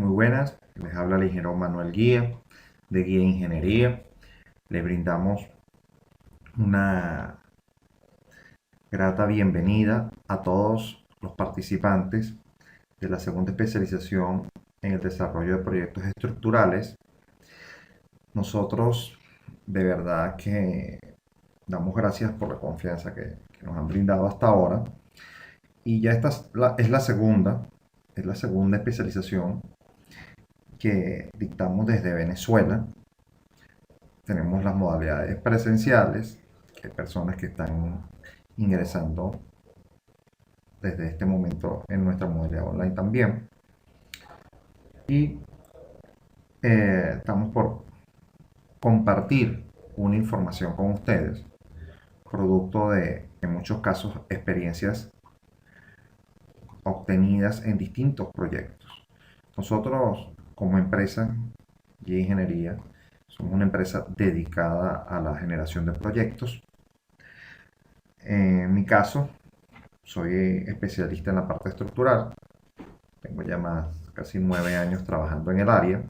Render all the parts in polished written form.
Muy buenas, les habla el ingeniero Manuel Guía de Guía Ingeniería. Le brindamos una grata bienvenida a todos los participantes de la segunda especialización en el desarrollo de proyectos estructurales. Nosotros de verdad que damos gracias por la confianza que nos han brindado hasta ahora. Y ya esta es la segunda especialización que dictamos desde Venezuela. Tenemos las modalidades presenciales, que hay personas que están ingresando desde este momento en nuestra modalidad online también. Y estamos por compartir una información con ustedes, producto de, en muchos casos, experiencias obtenidas en distintos proyectos. Nosotros, como empresa de ingeniería, somos una empresa dedicada a la generación de proyectos. En mi caso, soy especialista en la parte estructural. Tengo ya más casi 9 años trabajando en el área.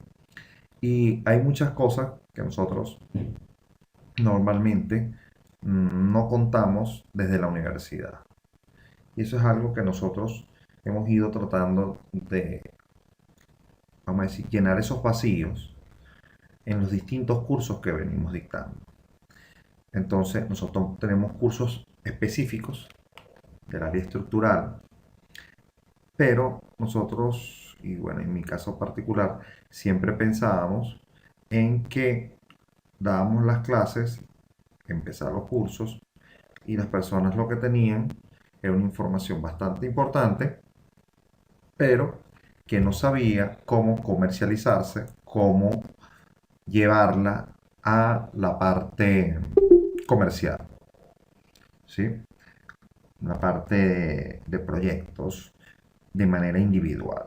Y hay muchas cosas que nosotros normalmente no contamos desde la universidad. Y eso es algo que nosotros hemos ido tratando de, vamos a decir, llenar esos vacíos en los distintos cursos que venimos dictando. Entonces, nosotros tenemos cursos específicos del área estructural, pero nosotros, y bueno, en mi caso particular, siempre pensábamos en que dábamos las clases, empezar los cursos, y las personas lo que tenían era una información bastante importante, pero que no sabía cómo comercializarse, cómo llevarla a la parte comercial, ¿sí? La parte de proyectos de manera individual.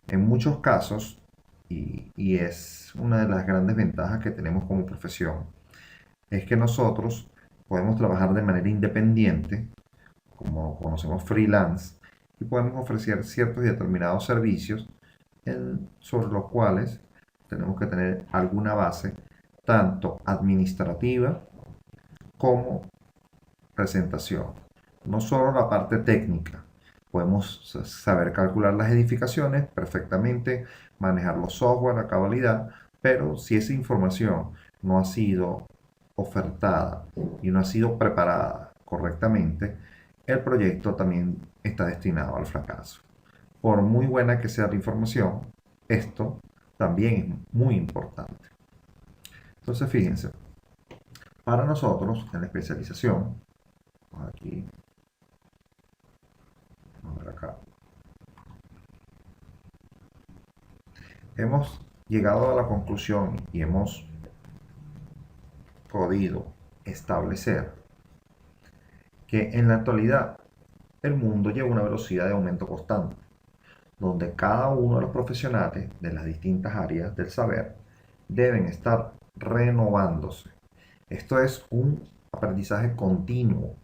En muchos casos, y es una de las grandes ventajas que tenemos como profesión, es que nosotros podemos trabajar de manera independiente, como conocemos freelance, y podemos ofrecer ciertos y determinados servicios sobre los cuales tenemos que tener alguna base, tanto administrativa como presentación. No solo la parte técnica, podemos saber calcular las edificaciones perfectamente, manejar los software a cabalidad, pero si esa información no ha sido ofertada y no ha sido preparada correctamente, el proyecto también está destinado al fracaso. Por muy buena que sea la información, esto también es muy importante. Entonces, fíjense, para nosotros en la especialización, aquí, vamos a ver acá, hemos llegado a la conclusión y hemos podido establecer que en la actualidad el mundo lleva una velocidad de aumento constante, donde cada uno de los profesionales de las distintas áreas del saber deben estar renovándose. Esto es un aprendizaje continuo.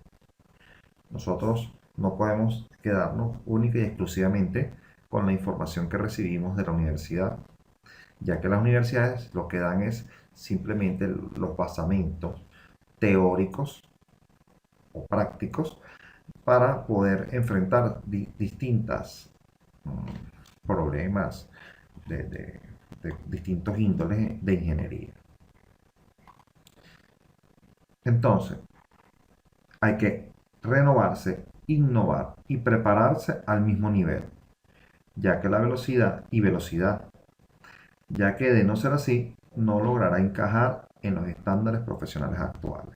Nosotros no podemos quedarnos única y exclusivamente con la información que recibimos de la universidad, ya que las universidades lo que dan es simplemente los basamentos teóricos o prácticos para poder enfrentar distintas problemas de distintos índoles de ingeniería. Entonces, hay que renovarse, innovar y prepararse al mismo nivel, ya que la velocidad, ya que de no ser así, no logrará encajar en los estándares profesionales actuales.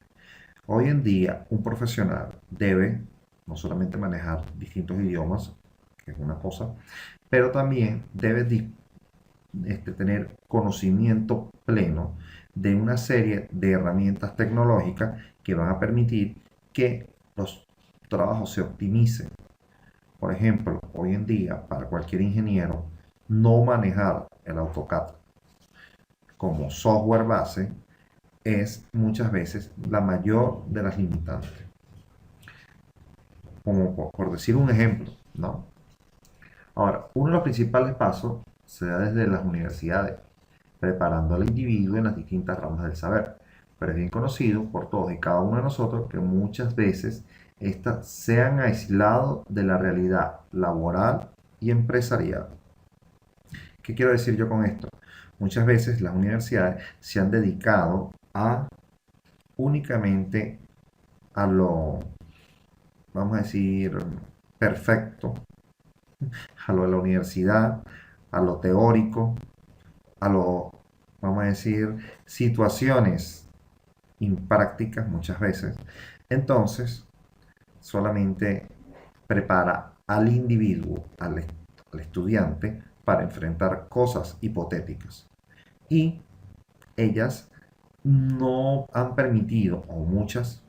Hoy en día, un profesional debe no solamente manejar distintos idiomas, que es una cosa, pero también debe tener conocimiento pleno de una serie de herramientas tecnológicas que van a permitir que los trabajos se optimicen. Por ejemplo, hoy en día, para cualquier ingeniero, no manejar el AutoCAD como software base es muchas veces la mayor de las limitantes. Como por decir un ejemplo, ¿no? Ahora, uno de los principales pasos se da desde las universidades, preparando al individuo en las distintas ramas del saber. Pero es bien conocido por todos y cada uno de nosotros que muchas veces éstas se han aislado de la realidad laboral y empresarial. ¿Qué quiero decir yo con esto? Muchas veces las universidades se han dedicado a únicamente a lo, vamos a decir, perfecto, a lo de la universidad, a lo teórico, a lo, vamos a decir, situaciones imprácticas muchas veces. Entonces, solamente prepara al individuo, al estudiante, para enfrentar cosas hipotéticas. Y ellas no han permitido, o muchas,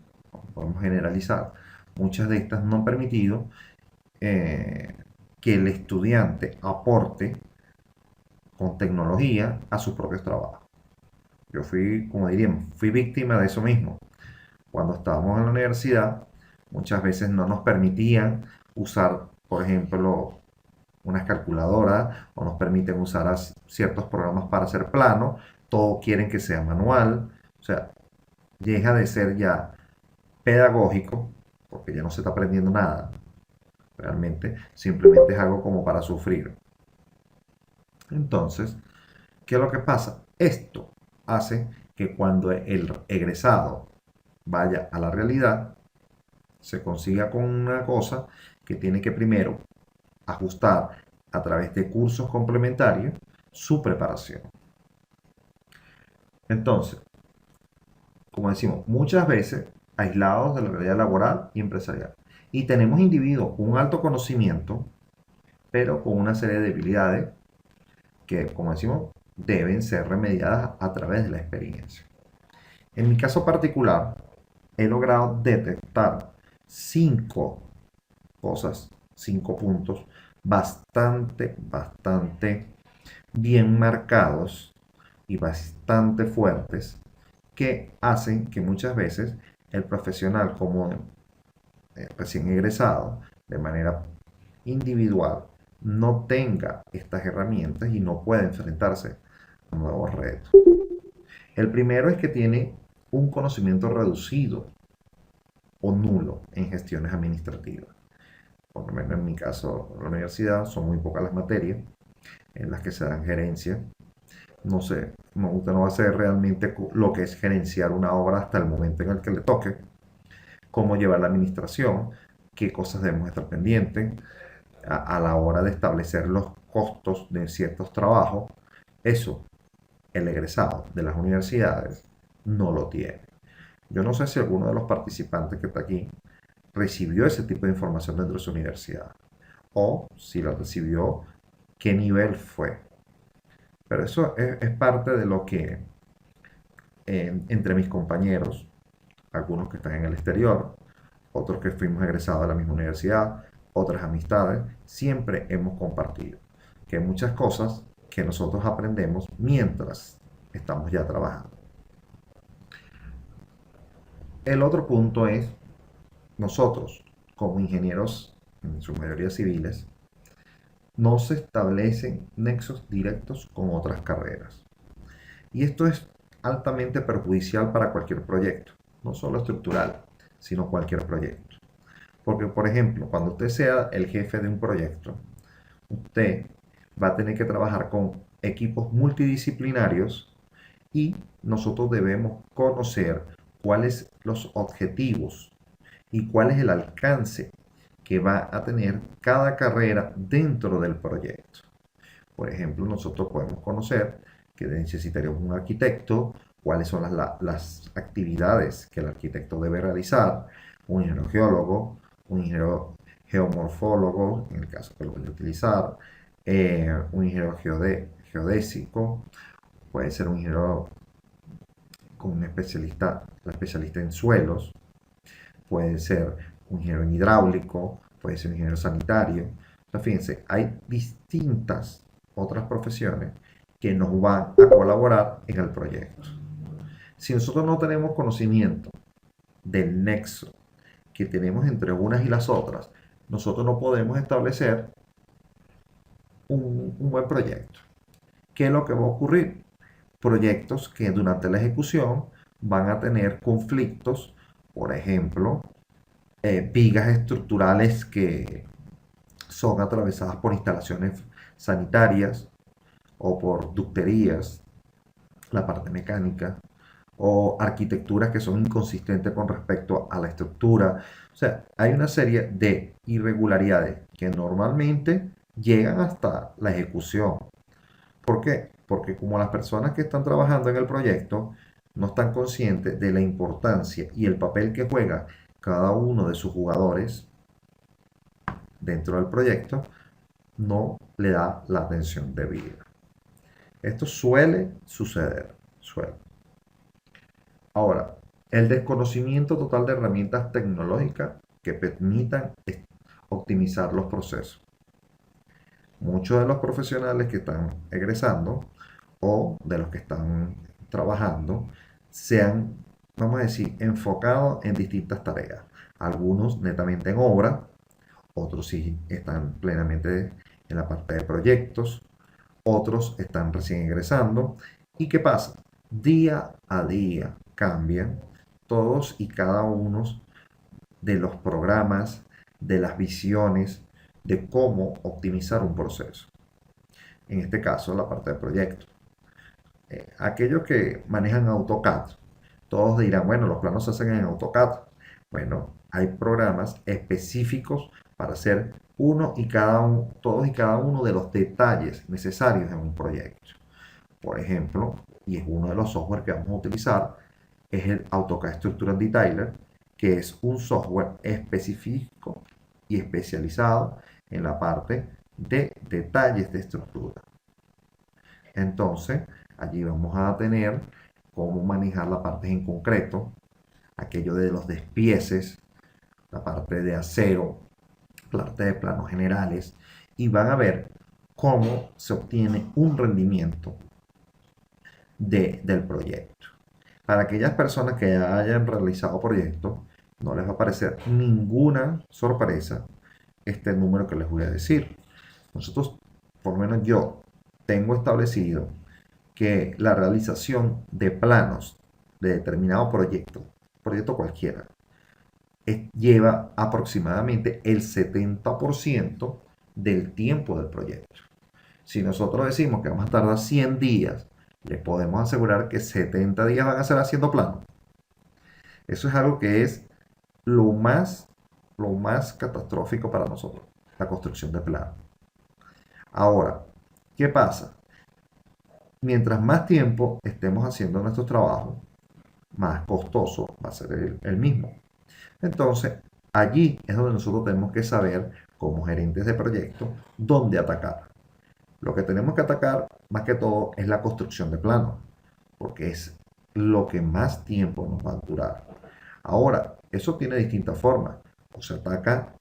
podemos generalizar, muchas de estas no han permitido eh, que el estudiante aporte con tecnología a sus propios trabajos. Yo fui, como diríamos, fui víctima de eso mismo. Cuando estábamos en la universidad, muchas veces no nos permitían usar, por ejemplo, unas calculadoras o nos permiten usar ciertos programas para hacer plano. Todo quieren que sea manual. O sea, deja de ser ya pedagógico, porque ya no se está aprendiendo nada. Realmente, simplemente es algo como para sufrir. Entonces, ¿qué es lo que pasa? Esto hace que cuando el egresado vaya a la realidad, se consiga con una cosa que tiene que primero ajustar a través de cursos complementarios su preparación. Entonces, como decimos, muchas veces aislados de la realidad laboral y empresarial. Y tenemos individuos con un alto conocimiento, pero con una serie de debilidades que, como decimos, deben ser remediadas a través de la experiencia. En mi caso particular, he logrado detectar 5 cosas, 5 puntos bastante bien marcados y bastante fuertes que hacen que muchas veces el profesional como recién egresado de manera individual no tenga estas herramientas y no pueda enfrentarse a nuevos retos. El primero es que tiene un conocimiento reducido o nulo en gestiones administrativas. Por lo menos en mi caso, en la universidad son muy pocas las materias en las que se dan gerencia. No sé, usted no va a hacer realmente lo que es gerenciar una obra hasta el momento en el que le toque, cómo llevar la administración, qué cosas debemos estar pendientes a la hora de establecer los costos de ciertos trabajos. Eso, el egresado de las universidades no lo tiene. Yo no sé si alguno de los participantes que está aquí recibió ese tipo de información dentro de su universidad o si la recibió, qué nivel fue. Pero eso es parte de lo que entre mis compañeros, algunos que están en el exterior, otros que fuimos egresados de la misma universidad, otras amistades, siempre hemos compartido que hay muchas cosas que nosotros aprendemos mientras estamos ya trabajando. El otro punto es, nosotros como ingenieros, en su mayoría civiles, no se establecen nexos directos con otras carreras. Y esto es altamente perjudicial para cualquier proyecto, no solo estructural, sino cualquier proyecto. Porque, por ejemplo, cuando usted sea el jefe de un proyecto, usted va a tener que trabajar con equipos multidisciplinarios y nosotros debemos conocer cuáles los objetivos y cuál es el alcance que va a tener cada carrera dentro del proyecto. Por ejemplo, nosotros podemos conocer que necesitaríamos un arquitecto, cuáles son las actividades que el arquitecto debe realizar, un ingeniero geólogo, un ingeniero geomorfólogo, en el caso que lo voy a utilizar, un ingeniero geodésico, puede ser un ingeniero con un especialista en suelos, puede ser un ingeniero en hidráulico, puede ser un ingeniero sanitario. O sea, fíjense, hay distintas otras profesiones que nos van a colaborar en el proyecto. Si nosotros no tenemos conocimiento del nexo que tenemos entre unas y las otras, nosotros no podemos establecer un buen proyecto. ¿Qué es lo que va a ocurrir? Proyectos que durante la ejecución van a tener conflictos, por ejemplo, vigas estructurales que son atravesadas por instalaciones sanitarias o por ducterías, la parte mecánica, o arquitecturas que son inconsistentes con respecto a la estructura. O sea, hay una serie de irregularidades que normalmente llegan hasta la ejecución. ¿Por qué? Porque como las personas que están trabajando en el proyecto no están conscientes de la importancia y el papel que juega cada uno de sus jugadores dentro del proyecto, no le da la atención debida. Esto suele suceder, suele. Ahora, el desconocimiento total de herramientas tecnológicas que permitan optimizar los procesos. Muchos de los profesionales que están egresando o de los que están trabajando se han, vamos a decir, enfocado en distintas tareas. Algunos netamente en obra, otros sí están plenamente en la parte de proyectos, otros están recién ingresando. ¿Y qué pasa? Día a día cambian todos y cada uno de los programas, de las visiones, de cómo optimizar un proceso. En este caso, la parte de proyecto. Aquellos que manejan AutoCAD, todos dirán, bueno, los planos se hacen en AutoCAD. Bueno, hay programas específicos para hacer todos y cada uno de los detalles necesarios en un proyecto. Por ejemplo, y es uno de los software que vamos a utilizar, es el AutoCAD Structural Detailer, que es un software específico y especializado en la parte de detalles de estructura. Entonces, allí vamos a tener cómo manejar la parte en concreto, aquello de los despieces, la parte de acero, la parte de planos generales, y van a ver cómo se obtiene un rendimiento del proyecto. Para aquellas personas que ya hayan realizado proyectos, no les va a parecer ninguna sorpresa este número que les voy a decir. Nosotros, por lo menos yo, tengo establecido que la realización de planos de determinado proyecto cualquiera, lleva aproximadamente el 70% del tiempo del proyecto. Si nosotros decimos que vamos a tardar 100 días, les podemos asegurar que 70 días van a ser haciendo planos. Eso es algo que es lo lo más catastrófico para nosotros, la construcción de planos. Ahora, ¿qué pasa? Mientras más tiempo estemos haciendo nuestros trabajos, más costoso va a ser el mismo. Entonces, allí es donde nosotros tenemos que saber, como gerentes de proyectos, dónde atacar. Lo que tenemos que atacar, más que todo, es la construcción de planos, porque es lo que más tiempo nos va a durar. Ahora, eso tiene distintas formas. O se ataca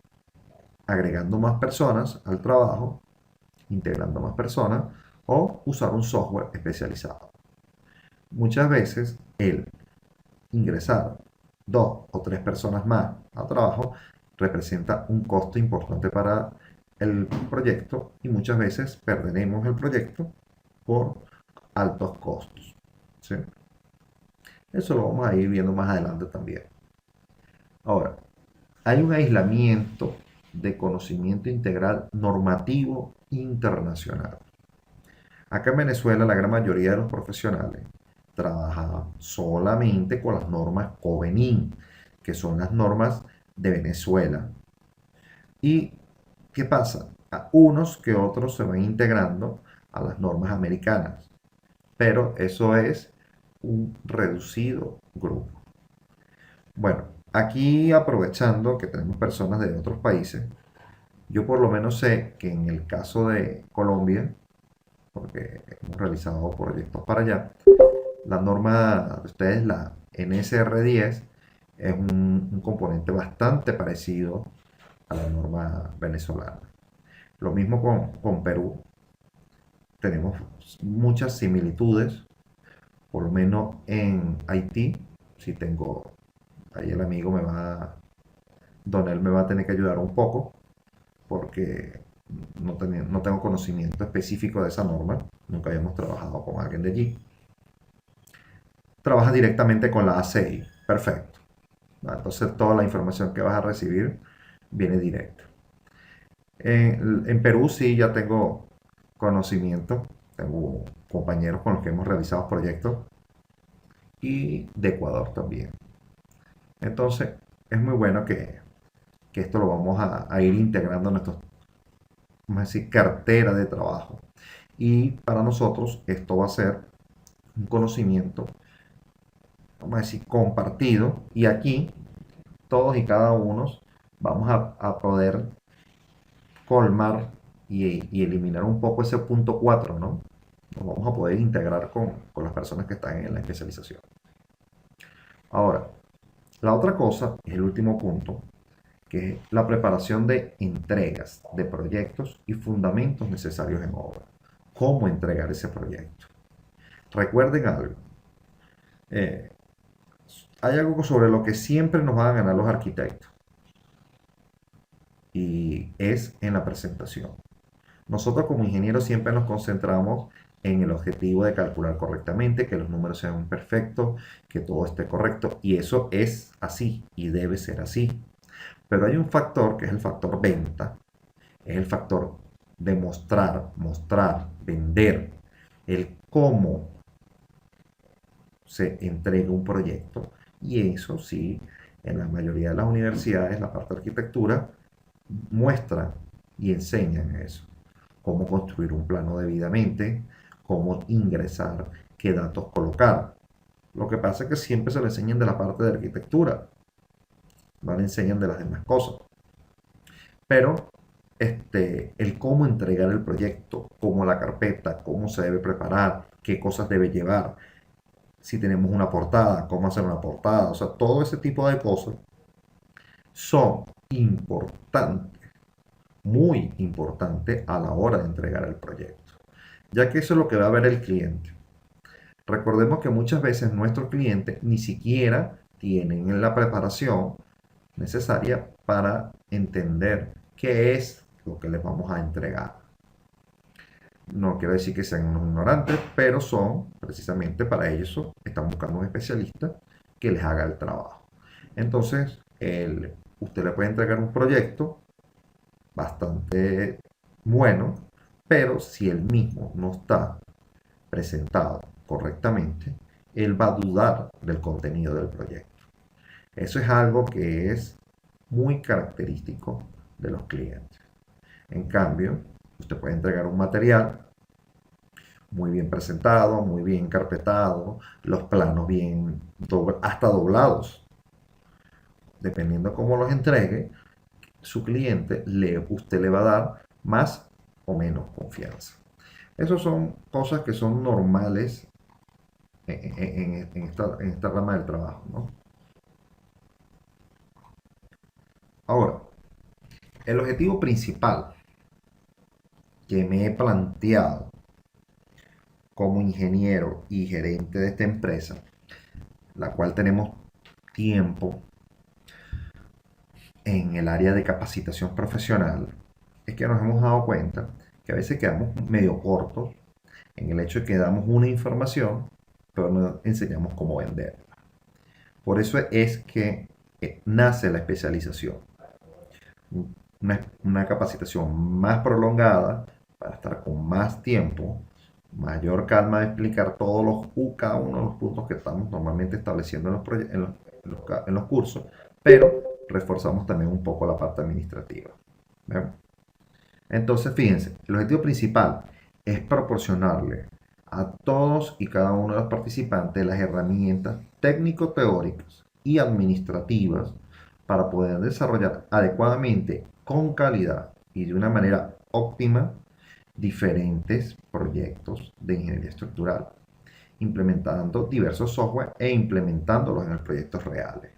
agregando más personas al trabajo, integrando más personas, o usar un software especializado. Muchas veces el ingresar dos o tres personas más al trabajo representa un costo importante para el proyecto y muchas veces perderemos el proyecto por altos costos. ¿Sí? Eso lo vamos a ir viendo más adelante también. Ahora, hay un aislamiento de conocimiento integral normativo internacional. Acá en Venezuela la gran mayoría de los profesionales trabaja solamente con las normas COVENIN, que son las normas de Venezuela. ¿Y qué pasa? A unos que otros se van integrando a las normas americanas, pero eso es un reducido grupo. Bueno, aquí aprovechando que tenemos personas de otros países, yo por lo menos sé que en el caso de Colombia, porque hemos realizado proyectos para allá, la norma de ustedes, la NSR10, es un componente bastante parecido a la norma venezolana. Lo mismo con Perú. Tenemos muchas similitudes, por lo menos en Haití. Si tengo, ahí el amigo me va, Donel me va a tener que ayudar un poco, porque no tengo conocimiento específico de esa norma, nunca habíamos trabajado con alguien de allí. Trabajas directamente con la ACI, perfecto. Entonces toda la información que vas a recibir viene directa. En Perú sí ya tengo conocimiento, tengo compañeros con los que hemos realizado proyectos y de Ecuador también. Entonces es muy bueno que esto lo vamos a ir integrando en nuestra, vamos a decir, cartera de trabajo. Y para nosotros esto va a ser un conocimiento, vamos a decir, compartido. Y aquí todos y cada uno vamos a poder colmar y eliminar un poco ese punto 4, ¿no? Nos vamos a poder integrar con las personas que están en la especialización. Ahora, la otra cosa, es el último punto, que es la preparación de entregas de proyectos y fundamentos necesarios en obra. ¿Cómo entregar ese proyecto? Recuerden algo. eh, Hay algo sobre lo que siempre nos van a ganar los arquitectos y es en la presentación. Nosotros como ingenieros siempre nos concentramos en el objetivo de calcular correctamente, que los números sean perfectos, que todo esté correcto, y eso es así y debe ser así. Pero hay un factor que es el factor venta, es el factor de mostrar, vender, el cómo se entrega un proyecto. Y eso sí, en la mayoría de las universidades, la parte de arquitectura, muestra y enseñan eso. Cómo construir un plano debidamente, cómo ingresar, qué datos colocar. Lo que pasa es que siempre se le enseñan de la parte de arquitectura, no le enseñan de las demás cosas. Pero el cómo entregar el proyecto, cómo la carpeta, cómo se debe preparar, qué cosas debe llevar, si tenemos una portada, cómo hacer una portada, o sea, todo ese tipo de cosas son importantes, muy importantes a la hora de entregar el proyecto, ya que eso es lo que va a ver el cliente. Recordemos que muchas veces nuestros clientes ni siquiera tienen la preparación necesaria para entender qué es lo que les vamos a entregar. No quiero decir que sean unos ignorantes, pero son precisamente para eso, están buscando un especialista que les haga el trabajo. Entonces, usted le puede entregar un proyecto bastante bueno, pero si él mismo no está presentado correctamente, él va a dudar del contenido del proyecto. Eso es algo que es muy característico de los clientes. En cambio, usted puede entregar un material muy bien presentado, muy bien carpetado, los planos bien hasta doblados. Dependiendo cómo los entregue, su cliente, usted le va a dar más o menos confianza. Esas son cosas que son normales en esta rama del trabajo, ¿no? Ahora, el objetivo principal que me he planteado como ingeniero y gerente de esta empresa, la cual tenemos tiempo en el área de capacitación profesional, es que nos hemos dado cuenta que a veces quedamos medio cortos en el hecho de que damos una información, pero no enseñamos cómo venderla. Por eso es que nace la especialización. Una capacitación más prolongada para estar con más tiempo, mayor calma de explicar cada uno de los puntos que estamos normalmente estableciendo en los cursos, pero reforzamos también un poco la parte administrativa. ¿Ven? Entonces, fíjense, el objetivo principal es proporcionarle a todos y cada uno de los participantes las herramientas técnico-teóricas y administrativas para poder desarrollar adecuadamente, con calidad y de una manera óptima diferentes proyectos de ingeniería estructural, implementando diversos software e implementándolos en los proyectos reales.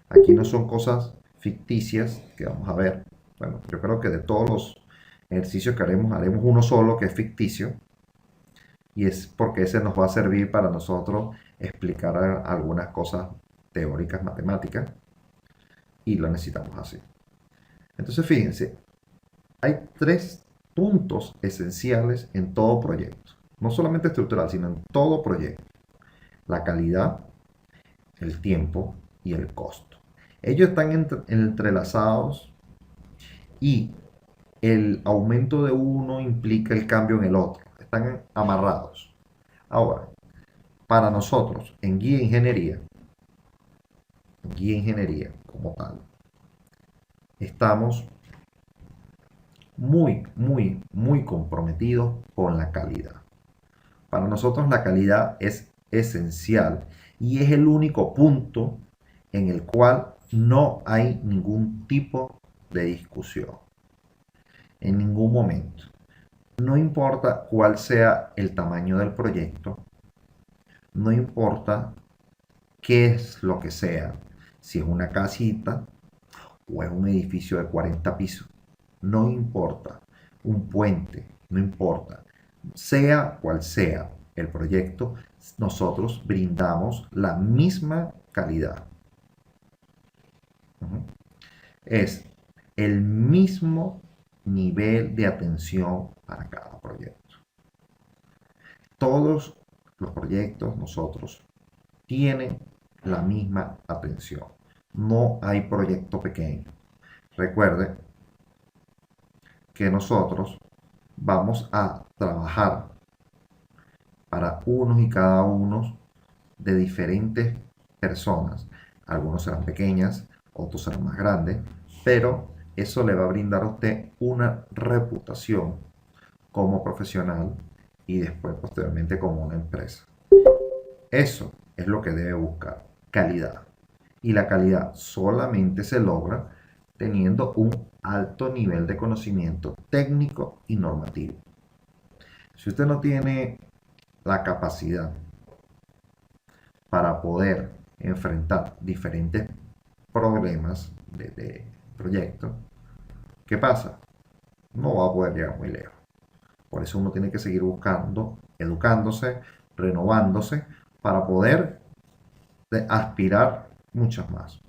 Aquí no son cosas ficticias que vamos a ver. Bueno, yo creo que de todos los ejercicios que haremos uno solo que es ficticio, y es porque ese nos va a servir para nosotros explicar algunas cosas teóricas matemáticas y lo necesitamos así. Entonces fíjense, hay tres puntos esenciales en todo proyecto. No solamente estructural, sino en todo proyecto. La calidad, el tiempo y el costo. Ellos están entrelazados y el aumento de uno implica el cambio en el otro. Están amarrados. Ahora, para nosotros en guía ingeniería como tal, estamos muy comprometidos con la calidad. Para nosotros la calidad es esencial y es el único punto en el cual no hay ningún tipo de discusión. En ningún momento. No importa cuál sea el tamaño del proyecto, no importa qué es lo que sea, si es una casita o es un edificio de 40 pisos, no importa, un puente, no importa, sea cual sea el proyecto, nosotros brindamos la misma calidad. Es el mismo nivel de atención para cada proyecto. Todos los proyectos nosotros tienen la misma atención. No hay proyecto pequeño. Recuerde que nosotros vamos a trabajar para unos y cada uno de diferentes personas. Algunos serán pequeñas, otros serán más grandes, pero eso le va a brindar a usted una reputación como profesional y después posteriormente como una empresa. Eso es lo que debe buscar, calidad. Y la calidad solamente se logra teniendo un alto nivel de conocimiento técnico y normativo. Si usted no tiene la capacidad para poder enfrentar diferentes problemas de proyecto, ¿qué pasa? No va a poder llegar muy lejos. Por eso uno tiene que seguir buscando, educándose, renovándose, para poder aspirar muchas más.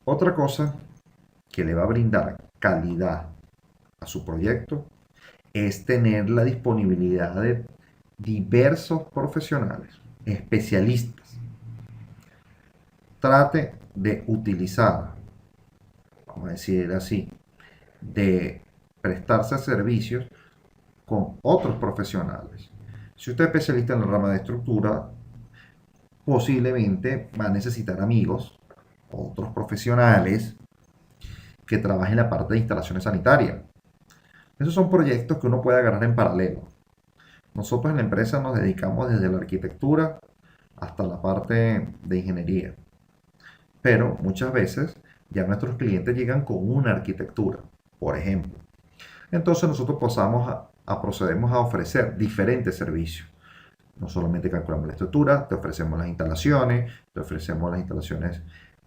Otra cosa que le va a brindar calidad a su proyecto es tener la disponibilidad de diversos profesionales, especialistas. Trate de utilizar, vamos a decir así, de prestarse servicios con otros profesionales. Si usted es especialista en la rama de estructura, posiblemente va a necesitar amigos, otros profesionales que trabajen en la parte de instalaciones sanitarias. Esos son proyectos que uno puede agarrar en paralelo. Nosotros en la empresa nos dedicamos desde la arquitectura hasta la parte de ingeniería. Pero muchas veces ya nuestros clientes llegan con una arquitectura, por ejemplo. Entonces nosotros procedemos a ofrecer diferentes servicios. No solamente calculamos la estructura, te ofrecemos las instalaciones,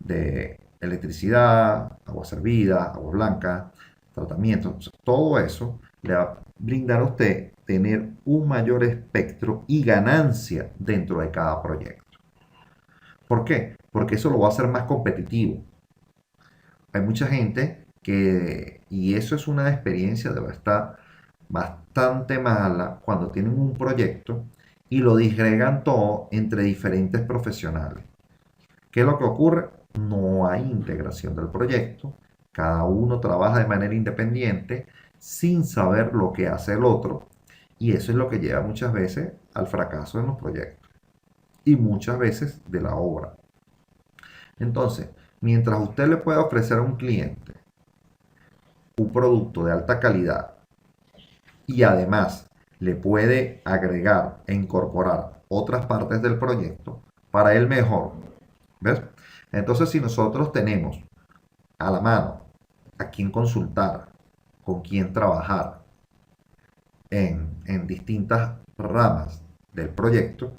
de electricidad, agua servida, agua blanca, tratamientos. Todo eso le va a brindar a usted tener un mayor espectro y ganancia dentro de cada proyecto. ¿Por qué? Porque eso lo va a hacer más competitivo. Hay mucha gente y eso es una experiencia de estar bastante mala cuando tienen un proyecto y lo disgregan todo entre diferentes profesionales. ¿Qué es lo que ocurre? No hay integración del proyecto, cada uno trabaja de manera independiente sin saber lo que hace el otro y eso es lo que lleva muchas veces al fracaso en los proyectos y muchas veces de la obra. Entonces, mientras usted le pueda ofrecer a un cliente un producto de alta calidad y además le puede agregar e incorporar otras partes del proyecto, para él mejor. ¿Ves? Entonces, si nosotros tenemos a la mano a quién consultar, con quién trabajar en distintas ramas del proyecto,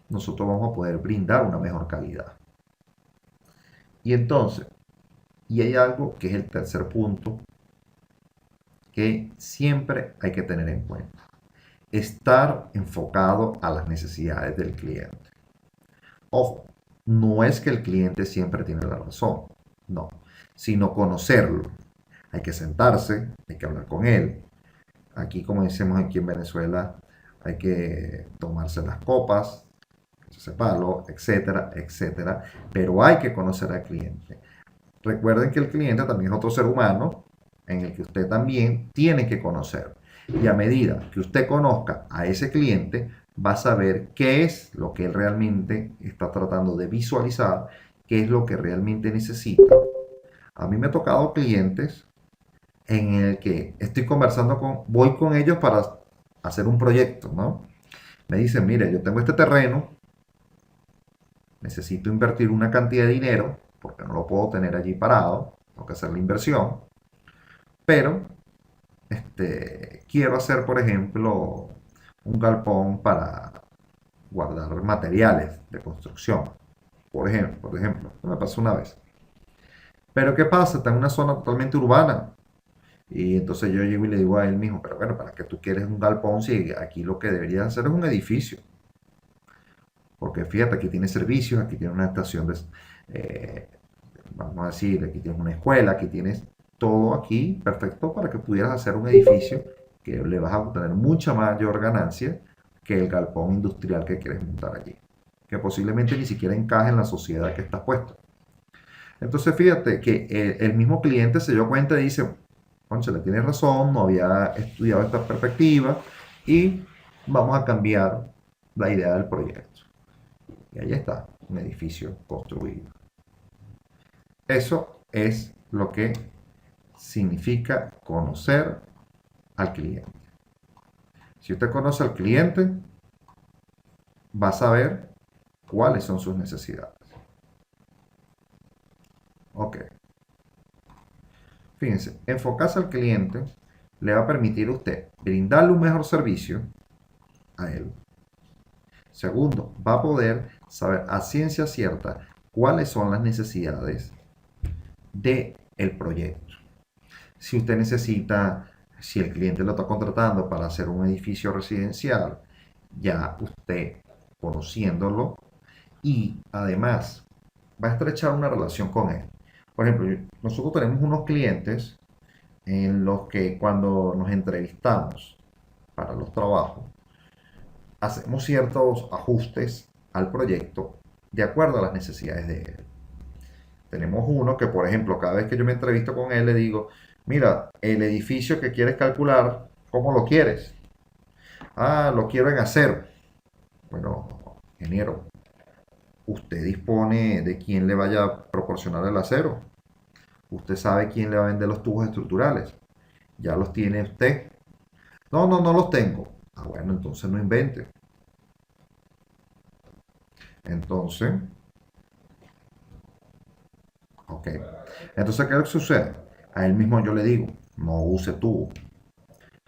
nosotros vamos a poder brindar una mejor calidad. Y entonces, y hay algo que es el tercer punto que siempre hay que tener en cuenta. Estar enfocado a las necesidades del cliente. Ojo, no es que el cliente siempre tiene la razón. no, sino conocerlo. Hay que sentarse, hay que hablar con él. Aquí, como decimos aquí en Venezuela, hay que tomarse las copas, ese palo, etcétera, etcétera. Pero hay que conocer al cliente. Recuerden que el cliente también es otro ser humano en el que usted también tiene que conocer. Y a medida que usted conozca a ese cliente, va a saber qué es lo que él realmente está tratando de visualizar, qué es lo que realmente necesita. A mí me ha tocado clientes en el que estoy conversando voy con ellos para hacer un proyecto, ¿no? Me dicen, mire, yo tengo este terreno, necesito invertir una cantidad de dinero, porque no lo puedo tener allí parado, tengo que hacer la inversión, pero quiero hacer, por ejemplo, un galpón para guardar materiales de construcción, por ejemplo, esto me pasó una vez. Pero ¿qué pasa? Está en una zona totalmente urbana. Y entonces yo llego y le digo a él mismo, pero bueno, ¿para qué tú quieres un galpón si aquí lo que deberías hacer es un edificio? Porque fíjate, aquí tiene servicios, aquí tiene una estación eh, vamos a decir, aquí tienes una escuela, aquí tienes todo aquí perfecto para que pudieras hacer un edificio que le vas a obtener mucha mayor ganancia que el galpón industrial que quieres montar allí, que posiblemente ni siquiera encaje en la sociedad que estás puesto. Entonces fíjate que el mismo cliente se dio cuenta y dice, concha, le tienes razón, no había estudiado esta perspectiva y vamos a cambiar la idea del proyecto. Y ahí está, un edificio construido. Eso es lo que significa conocer al cliente. Si usted conoce al cliente, va a saber cuáles son sus necesidades. Ok. Fíjense, enfocarse al cliente le va a permitir a usted brindarle un mejor servicio a él. Segundo, va a poder saber a ciencia cierta cuáles son las necesidades del proyecto. Si usted necesita, si el cliente lo está contratando para hacer un edificio residencial, ya usted conociéndolo y además va a estrechar una relación con él. Por ejemplo, nosotros tenemos unos clientes en los que cuando nos entrevistamos para los trabajos, hacemos ciertos ajustes al proyecto de acuerdo a las necesidades de él. Tenemos uno que, por ejemplo, cada vez que yo me entrevisto con él, le digo, mira, el edificio que quieres calcular, ¿cómo lo quieres? Ah, lo quiero en acero. Bueno, ingeniero, ¿usted dispone de quién le vaya a proporcionar el acero? ¿Usted sabe quién le va a vender los tubos estructurales? ¿Ya los tiene usted? No, no, no los tengo. Ah, bueno, entonces no invente. Entonces, ok. Entonces, ¿qué sucede? A él mismo yo le digo, no use tubo,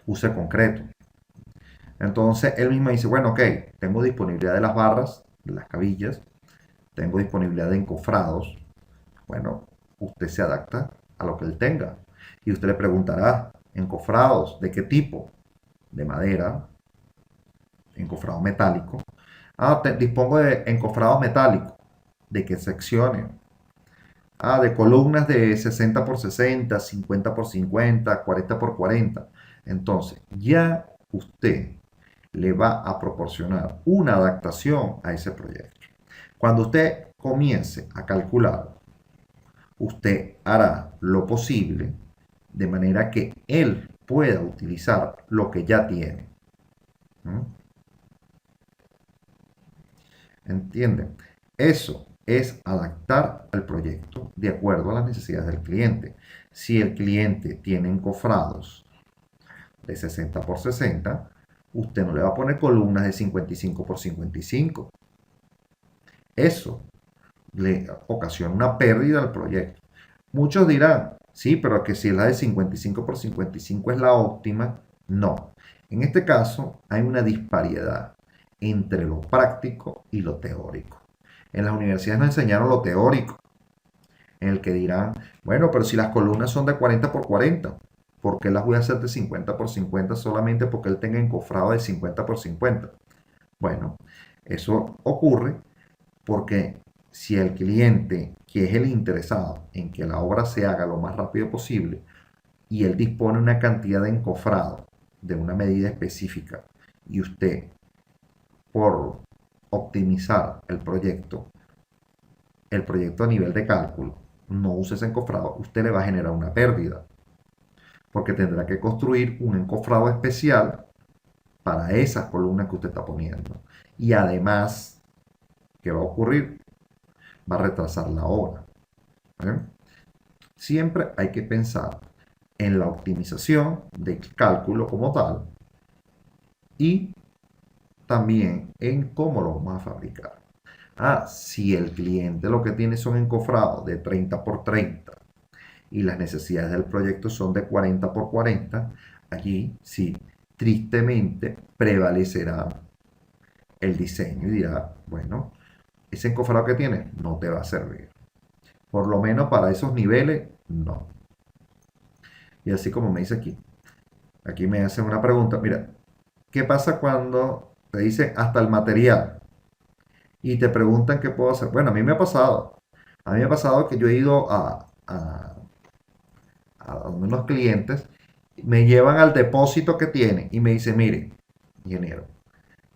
use concreto. Entonces, él mismo dice, bueno, ok, tengo disponibilidad de las barras, de las cabillas, tengo disponibilidad de encofrados. Bueno, usted se adapta a lo que él tenga. Y usted le preguntará, ¿encofrados de qué tipo? De madera, encofrado metálico. Ah, dispongo de encofrados metálicos. ¿De qué secciones? Ah, de columnas de 60 por 60, 50 por 50, 40 por 40. Entonces, ya usted le va a proporcionar una adaptación a ese proyecto. Cuando usted comience a calcular, usted hará lo posible de manera que él pueda utilizar lo que ya tiene. ¿Mm? ¿Entienden? Eso es adaptar al proyecto de acuerdo a las necesidades del cliente. Si el cliente tiene encofrados de 60 por 60, usted no le va a poner columnas de 55 por 55. Eso le ocasiona una pérdida al proyecto. Muchos dirán, sí, pero que si la de 55 por 55 es la óptima, no. En este caso hay una disparidad entre lo práctico y lo teórico. En las universidades nos enseñaron lo teórico, en el que dirán, bueno, pero si las columnas son de 40 por 40, ¿por qué las voy a hacer de 50 por 50 solamente porque él tenga encofrado de 50 por 50? Bueno, eso ocurre porque si el cliente, que es el interesado en que la obra se haga lo más rápido posible, y él dispone una cantidad de encofrado de una medida específica, y usted, por optimizar el proyecto a nivel de cálculo, no use ese encofrado, usted le va a generar una pérdida, porque tendrá que construir un encofrado especial para esas columnas que usted está poniendo. Y además, ¿qué va a ocurrir? Va a retrasar la obra. ¿Eh? Siempre hay que pensar en la optimización del cálculo como tal y también en cómo lo vamos a fabricar. Si el cliente lo que tiene son encofrados de 30 por 30 y las necesidades del proyecto son de 40 por 40, allí sí, tristemente prevalecerá el diseño y dirá, bueno, ese encofrado que tienes no te va a servir. Por lo menos para esos niveles, no. Y así como me dice aquí me hacen una pregunta, mira, ¿qué pasa cuando te dicen hasta el material y te preguntan qué puedo hacer? Bueno, a mí me ha pasado que yo he ido a unos clientes, me llevan al depósito que tienen y me dicen, mire, ingeniero,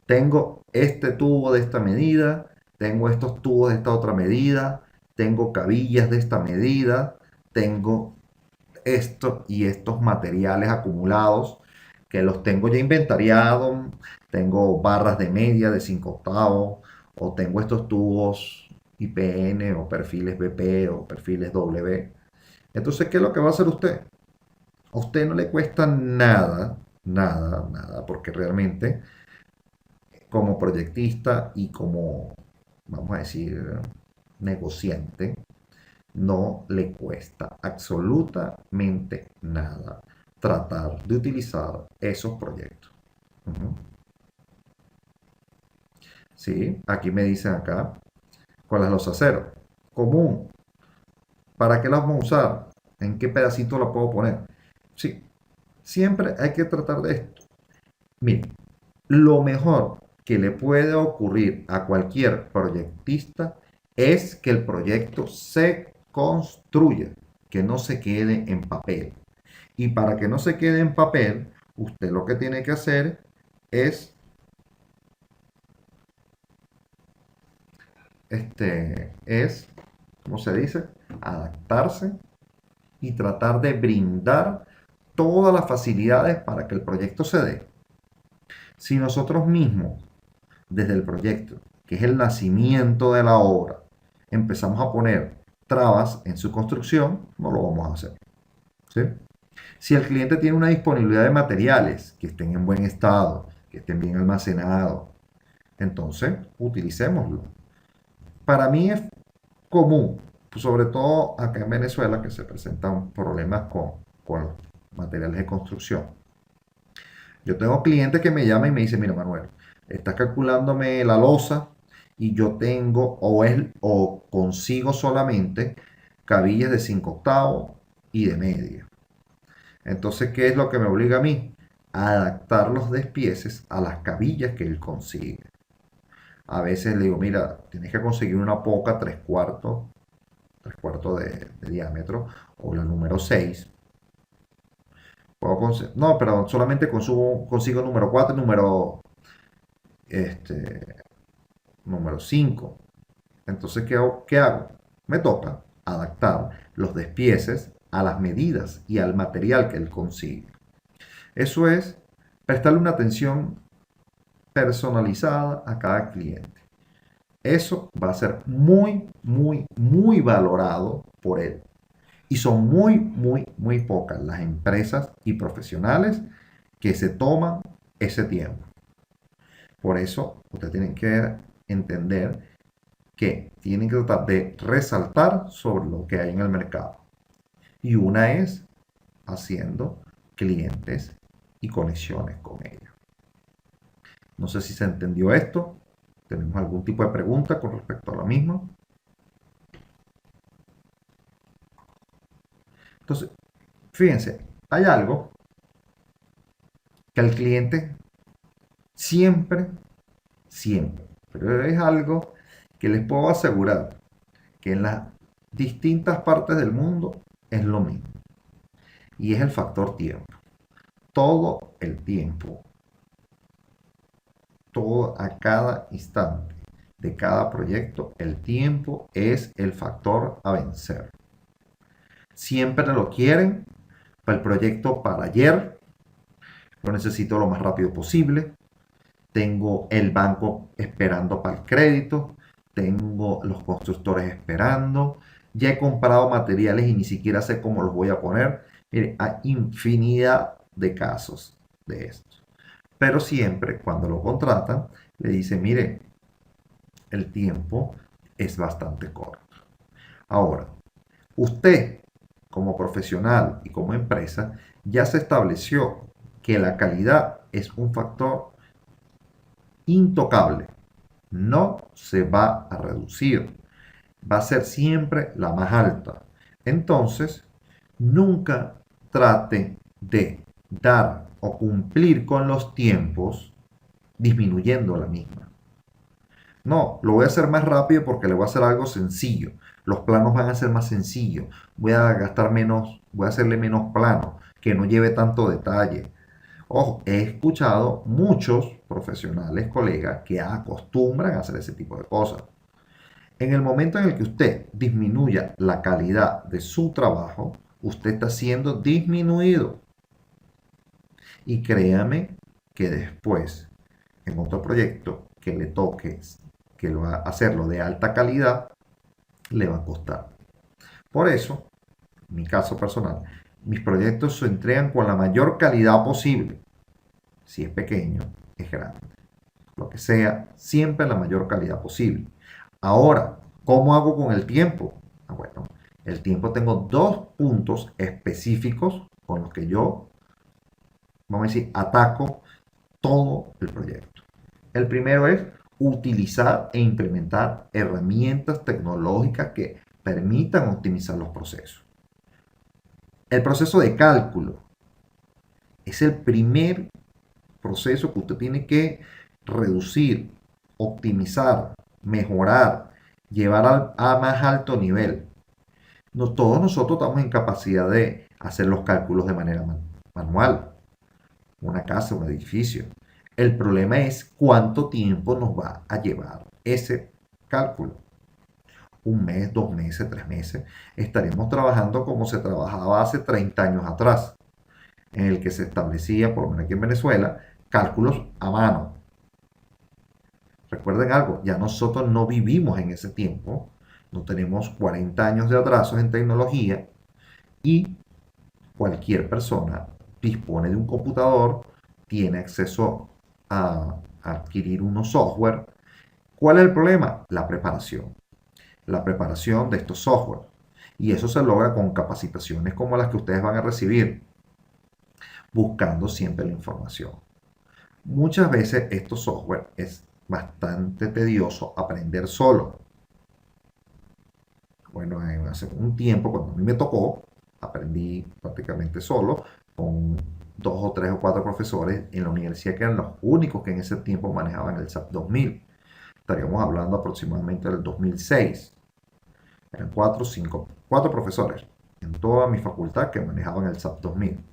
tengo este tubo de esta medida, tengo estos tubos de esta otra medida, tengo cabillas de esta medida, tengo esto y estos materiales acumulados que los tengo ya inventariados, tengo barras de media de 5 octavos, o tengo estos tubos IPN o perfiles BP o perfiles W. Entonces, ¿qué es lo que va a hacer usted? A usted no le cuesta nada, nada, nada, porque realmente como proyectista y como, vamos a decir, negociante, no le cuesta absolutamente nada tratar de utilizar esos proyectos. Ujú. Sí, aquí me dicen acá, con las losas cero. Común. ¿Para qué las vamos a usar? ¿En qué pedacito la puedo poner? Sí, siempre hay que tratar de esto. Miren, lo mejor que le puede ocurrir a cualquier proyectista es que el proyecto se construya, que no se quede en papel. Y para que no se quede en papel, usted lo que tiene que hacer es, es, ¿cómo se dice? Adaptarse y tratar de brindar todas las facilidades para que el proyecto se dé. Si nosotros mismos, desde el proyecto, que es el nacimiento de la obra, empezamos a poner trabas en su construcción, no lo vamos a hacer. ¿Sí? Si el cliente tiene una disponibilidad de materiales que estén en buen estado, que estén bien almacenados, entonces utilicémoslo. Para mí es común, sobre todo acá en Venezuela, que se presentan problemas con los materiales de construcción. Yo tengo clientes que me llaman y me dicen, mira Manuel, estás calculándome la losa y yo tengo o consigo solamente cabillas de 5 octavos y de media. Entonces, ¿qué es lo que me obliga a mí? A adaptar los despieces a las cabillas que él consigue. A veces le digo, mira, tienes que conseguir una poca 3 cuartos de diámetro o la número 6. No, pero solamente consigo número 4 y este, número 5. Entonces, ¿qué hago? Me toca adaptar los despieces a las medidas y al material que él consigue. Eso es prestarle una atención personalizada a cada cliente. Eso va a ser muy, muy, muy valorado por él. Y son muy, muy, muy pocas las empresas y profesionales que se toman ese tiempo. Por eso, ustedes tienen que entender que tienen que tratar de resaltar sobre lo que hay en el mercado. Y una es haciendo clientes y conexiones con ellos. No sé si se entendió esto. ¿Tenemos algún tipo de pregunta con respecto a lo mismo? Entonces, fíjense, hay algo que al cliente siempre, siempre, pero es algo que les puedo asegurar. que en las distintas partes del mundo es lo mismo, y es el factor tiempo. Todo el tiempo, todo a cada instante de cada proyecto, el tiempo es el factor a vencer. Siempre lo quieren para el proyecto para ayer, lo necesito lo más rápido posible, tengo el banco esperando para el crédito, tengo los constructores esperando, ya he comprado materiales y ni siquiera sé cómo los voy a poner. Mire, hay infinidad de casos de esto. Pero siempre cuando lo contratan, le dicen, mire, el tiempo es bastante corto. Ahora, usted como profesional y como empresa ya se estableció que la calidad es un factor intocable. No se va a reducir. Va a ser siempre la más alta. Entonces, nunca trate de dar o cumplir con los tiempos disminuyendo la misma. No, lo voy a hacer más rápido porque le voy a hacer algo sencillo. Los planos van a ser más sencillos. Voy a gastar menos, voy a hacerle menos plano, que no lleve tanto detalle. Ojo, he escuchado muchos profesionales, colegas, que acostumbran a hacer ese tipo de cosas. En el momento en el que usted disminuya la calidad de su trabajo, usted está siendo disminuido. Y créame que después, en otro proyecto que le toque, que lo va a hacerlo de alta calidad, le va a costar. Por eso, en mi caso personal, mis proyectos se entregan con la mayor calidad posible. Si es pequeño, es grande. Lo que sea, siempre la mayor calidad posible. Ahora, ¿cómo hago con el tiempo? Bueno, el tiempo tengo dos puntos específicos con los que yo, vamos a decir, ataco todo el proyecto. El primero es utilizar e implementar herramientas tecnológicas que permitan optimizar los procesos. El proceso de cálculo es el primer proceso que usted tiene que reducir, optimizar, mejorar, llevar a más alto nivel. No, todos nosotros estamos en capacidad de hacer los cálculos de manera manual. Una casa, un edificio. El problema es cuánto tiempo nos va a llevar ese cálculo. Un mes, 2 meses, 3 meses. Estaremos trabajando como se trabajaba hace 30 años atrás, en el que se establecía, por lo menos aquí en Venezuela, cálculos a mano. Recuerden algo, ya nosotros no vivimos en ese tiempo, no tenemos 40 años de atrasos en tecnología y cualquier persona dispone de un computador, tiene acceso a adquirir unos software. ¿Cuál es el problema? La preparación de estos software. Y eso se logra con capacitaciones como las que ustedes van a recibir, buscando siempre la información. Muchas veces estos software es bastante tedioso aprender solo. Bueno, hace un tiempo, cuando a mí me tocó, aprendí prácticamente solo, con 2 o 3 o 4 profesores en la universidad que eran los únicos que en ese tiempo manejaban el SAP 2000. Estaríamos hablando aproximadamente del 2006. Eran 4 profesores en toda mi facultad que manejaban el SAP 2000,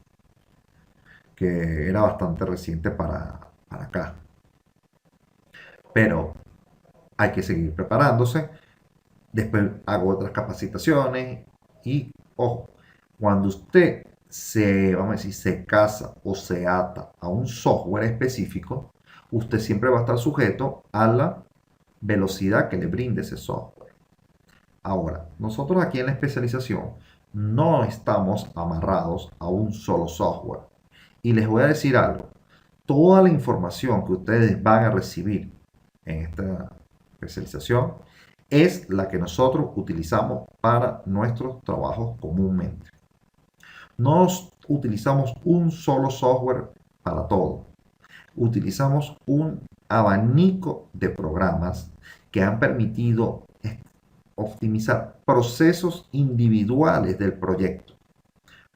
que era bastante reciente para acá. Pero hay que seguir preparándose. Después hago otras capacitaciones y, ojo, cuando usted vamos a decir, se casa o se ata a un software específico, usted siempre va a estar sujeto a la velocidad que le brinde ese software. Ahora, nosotros aquí en la especialización no estamos amarrados a un solo software. Y les voy a decir algo, toda la información que ustedes van a recibir en esta especialización es la que nosotros utilizamos para nuestros trabajos comúnmente. No utilizamos un solo software para todo. Utilizamos un abanico de programas que han permitido optimizar procesos individuales del proyecto.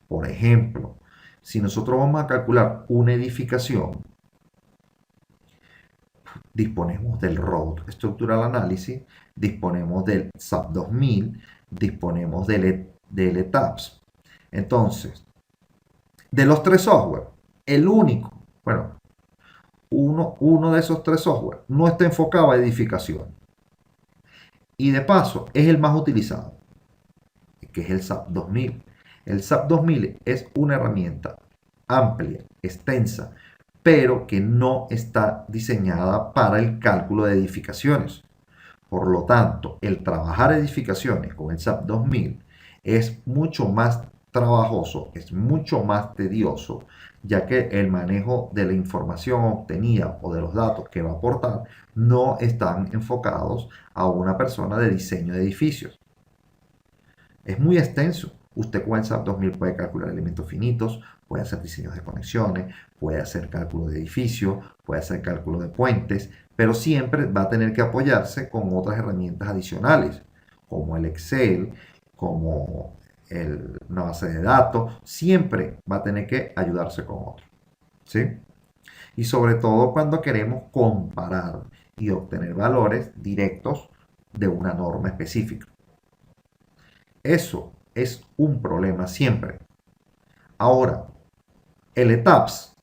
Por ejemplo, si nosotros vamos a calcular una edificación, disponemos del Robot Structural Analysis, disponemos del SAP 2000, disponemos del ETAPS. Entonces, de los tres software, el único, bueno, uno de esos tres software no está enfocado a edificación. Y de paso, es el más utilizado, que es el SAP 2000. El SAP 2000 es una herramienta amplia, extensa, pero que no está diseñada para el cálculo de edificaciones. Por lo tanto, el trabajar edificaciones con el SAP 2000 es mucho más trabajoso, es mucho más tedioso, ya que el manejo de la información obtenida o de los datos que va a aportar no están enfocados a una persona de diseño de edificios. Es muy extenso. Usted con el SAP 2000 puede calcular elementos finitos, puede hacer diseños de conexiones, puede hacer cálculo de edificios, puede hacer cálculo de puentes, pero siempre va a tener que apoyarse con otras herramientas adicionales, como el Excel, como una base de datos, siempre va a tener que ayudarse con otro. ¿Sí? Y sobre todo cuando queremos comparar y obtener valores directos de una norma específica. Eso es un problema siempre. Ahora, el ETAPS,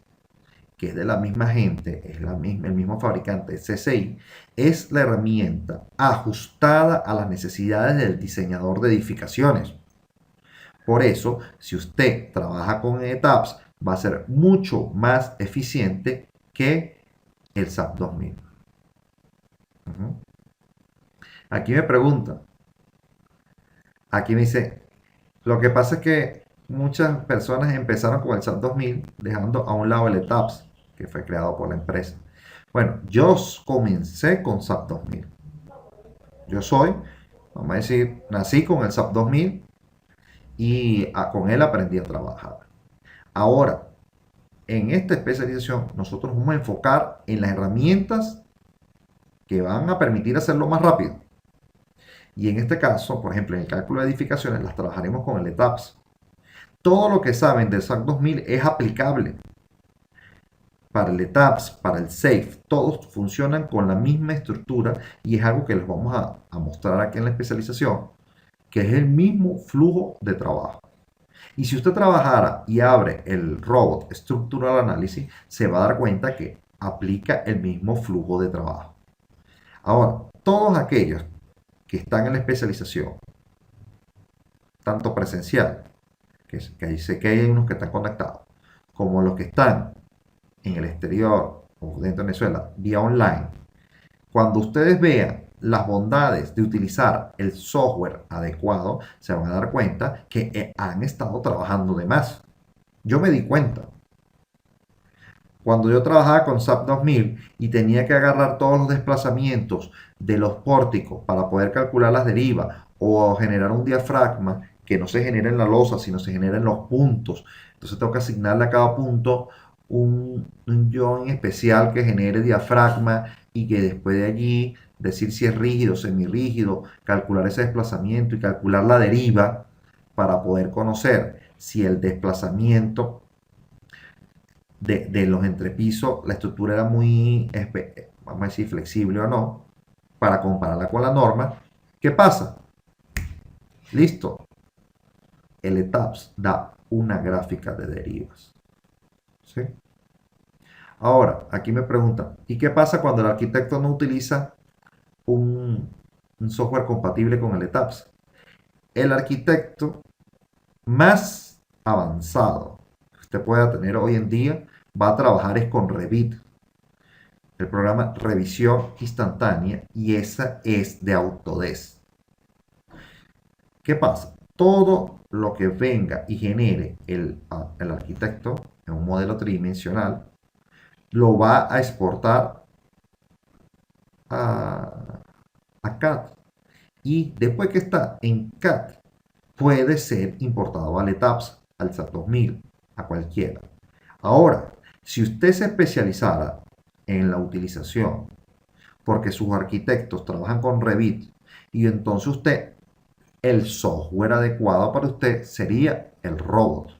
que es de la misma gente, es el mismo fabricante, CCI, es la herramienta ajustada a las necesidades del diseñador de edificaciones. Por eso, si usted trabaja con ETAPS, va a ser mucho más eficiente que el SAP 2000. Aquí me pregunta, aquí me dice, lo que pasa es que muchas personas empezaron con el SAP 2000 dejando a un lado el ETAPS, que fue creado por la empresa. Bueno, yo comencé con SAP 2000. Yo soy, vamos a decir, nací con el SAP 2000 y con él aprendí a trabajar. Ahora, en esta especialización, nosotros vamos a enfocar en las herramientas que van a permitir hacerlo más rápido. Y en este caso, por ejemplo, en el cálculo de edificaciones, las trabajaremos con el ETAPS. Todo lo que saben del SAP 2000 es aplicable para el ETAPS, para el SAFE. Todos funcionan con la misma estructura y es algo que les vamos a mostrar aquí en la especialización, que es el mismo flujo de trabajo. Y si usted trabajara y abre el Robot Structural Analysis, se va a dar cuenta que aplica el mismo flujo de trabajo. Ahora, todos aquellos que están en la especialización, tanto presencial, que sé que hay unos que están conectados, como los que están en el exterior o dentro de Venezuela, vía online, cuando ustedes vean las bondades de utilizar el software adecuado, se van a dar cuenta que han estado trabajando de más. Yo me di cuenta. Cuando yo trabajaba con SAP 2000 y tenía que agarrar todos los desplazamientos de los pórticos para poder calcular las derivas o generar un diafragma que no se genera en la losa, sino se genera en los puntos. Entonces tengo que asignarle a cada punto un join especial que genere diafragma y que después de allí decir si es rígido, semirrígido, calcular ese desplazamiento y calcular la deriva para poder conocer si el desplazamiento de los entrepisos, la estructura era muy, vamos a decir, flexible o no, para compararla con la norma. ¿Qué pasa? Listo. El ETAPS da una gráfica de derivas. ¿Sí? Ahora, aquí me preguntan, ¿y qué pasa cuando el arquitecto no utiliza un software compatible con el ETAPS? El arquitecto más avanzado que usted pueda tener hoy en día va a trabajar es con Revit, el programa Revisión Instantánea, y esa es de Autodesk. ¿Qué pasa? Todo lo que venga y genere el arquitecto en un modelo tridimensional lo va a exportar a CAD. Y después que está en CAD, puede ser importado al ETAPS, al SAP 2000, a cualquiera. Ahora, si usted se especializara en la utilización, porque sus arquitectos trabajan con Revit, y entonces usted, el software adecuado para usted sería el Robot,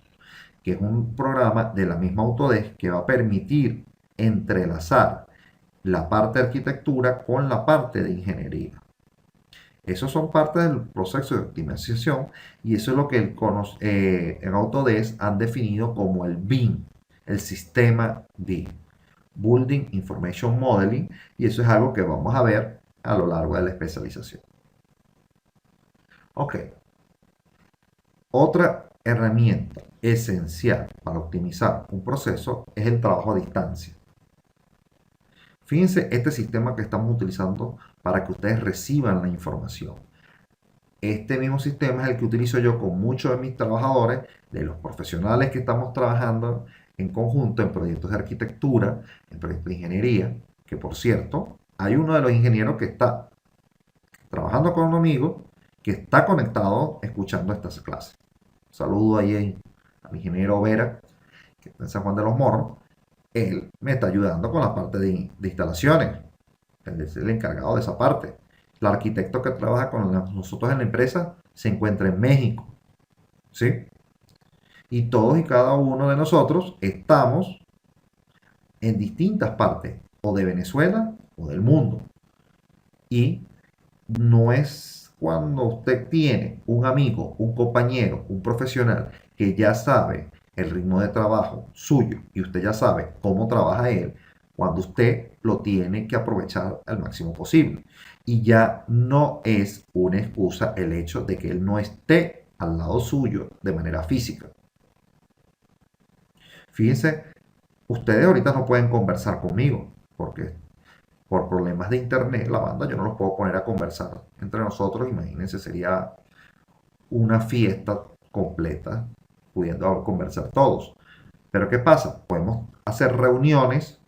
que es un programa de la misma Autodesk que va a permitir entrelazar la parte de arquitectura con la parte de ingeniería. Esos son parte del proceso de optimización y eso es lo que en Autodesk han definido como el BIM, el sistema BIM, Building Information Modeling, y eso es algo que vamos a ver a lo largo de la especialización. Ok, otra herramienta esencial para optimizar un proceso es el trabajo a distancia. Fíjense este sistema que estamos utilizando para que ustedes reciban la información. Este mismo sistema es el que utilizo yo con muchos de mis trabajadores, de los profesionales que estamos trabajando en conjunto en proyectos de arquitectura, en proyectos de ingeniería, que por cierto, hay uno de los ingenieros que está trabajando con un amigo que está conectado escuchando estas clases. Saludo ahí al ingeniero Vera, que está en San Juan de los Morros. Él me está ayudando con la parte de instalaciones. Él es el encargado de esa parte. El arquitecto que trabaja con nosotros en la empresa se encuentra en México. ¿Sí? Y todos y cada uno de nosotros estamos en distintas partes, o de Venezuela o del mundo. Y no es cuando usted tiene un amigo, un compañero, un profesional que ya sabe el ritmo de trabajo suyo y usted ya sabe cómo trabaja él, cuando usted lo tiene que aprovechar al máximo posible. Y ya no es una excusa el hecho de que él no esté al lado suyo de manera física. Fíjense, ustedes ahorita no pueden conversar conmigo porque por problemas de internet, la banda, yo no los puedo poner a conversar entre nosotros. Imagínense, sería una fiesta completa pudiendo conversar todos. Pero ¿qué pasa? Podemos hacer reuniones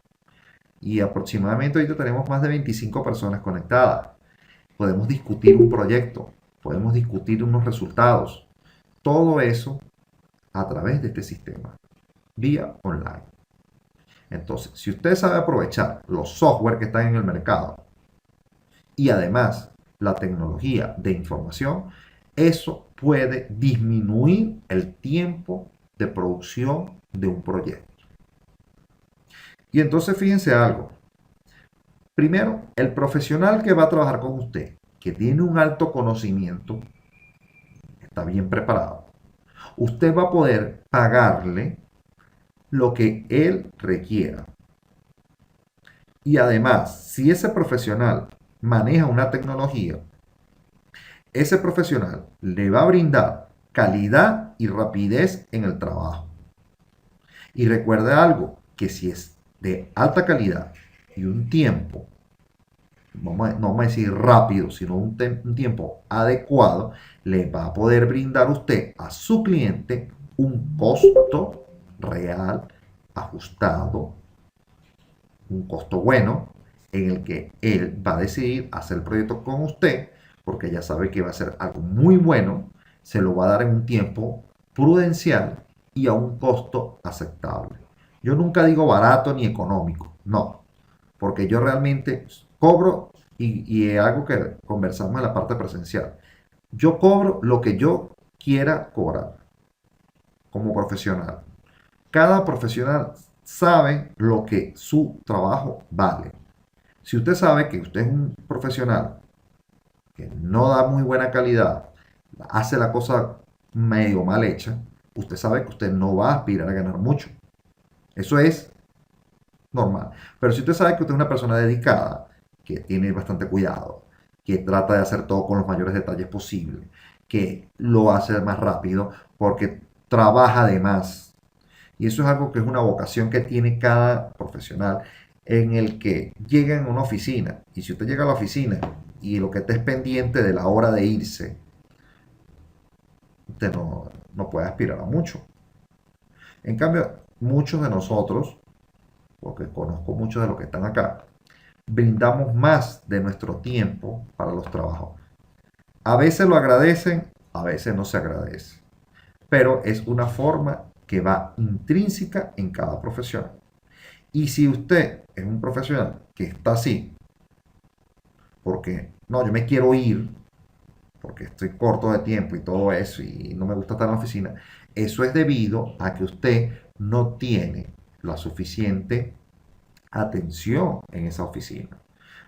y aproximadamente ahorita tenemos más de 25 personas conectadas. Podemos discutir un proyecto, podemos discutir unos resultados. Todo eso a través de este sistema, vía online. Entonces, si usted sabe aprovechar los software que están en el mercado y además la tecnología de información, eso puede disminuir el tiempo de producción de un proyecto. Y entonces fíjense algo. Primero, el profesional que va a trabajar con usted, que tiene un alto conocimiento, está bien preparado, usted va a poder pagarle lo que él requiera. Y además, si ese profesional maneja una tecnología, ese profesional le va a brindar calidad y rapidez en el trabajo. Y recuerde algo, que si es de alta calidad y un tiempo, no vamos a decir rápido, sino un tiempo adecuado, le va a poder brindar usted a su cliente un costo real, ajustado, un costo bueno, en el que él va a decidir hacer el proyecto con usted, porque ya sabe que va a ser algo muy bueno, se lo va a dar en un tiempo prudencial y a un costo aceptable. Yo nunca digo barato ni económico, no, porque yo realmente cobro y es algo que conversamos en la parte presencial. Yo cobro lo que yo quiera cobrar como profesional. Cada profesional sabe lo que su trabajo vale. Si usted sabe que usted es un profesional que no da muy buena calidad, hace la cosa medio mal hecha, usted sabe que usted no va a aspirar a ganar mucho. Eso es normal. Pero si usted sabe que usted es una persona dedicada, que tiene bastante cuidado, que trata de hacer todo con los mayores detalles posibles, que lo hace más rápido porque trabaja de más. Y eso es algo que es una vocación que tiene cada profesional, en el que llega en una oficina. Y si usted llega a la oficina y lo que está es pendiente de la hora de irse, usted no puede aspirar a mucho. En cambio, muchos de nosotros, porque conozco muchos de los que están acá, brindamos más de nuestro tiempo para los trabajos. A veces lo agradecen, a veces no se agradece. Pero es una forma que va intrínseca en cada profesión. Y si usted es un profesional que está así, porque no, yo me quiero ir, porque estoy corto de tiempo y todo eso, y no me gusta estar en la oficina, eso es debido a que usted no tiene la suficiente atención en esa oficina.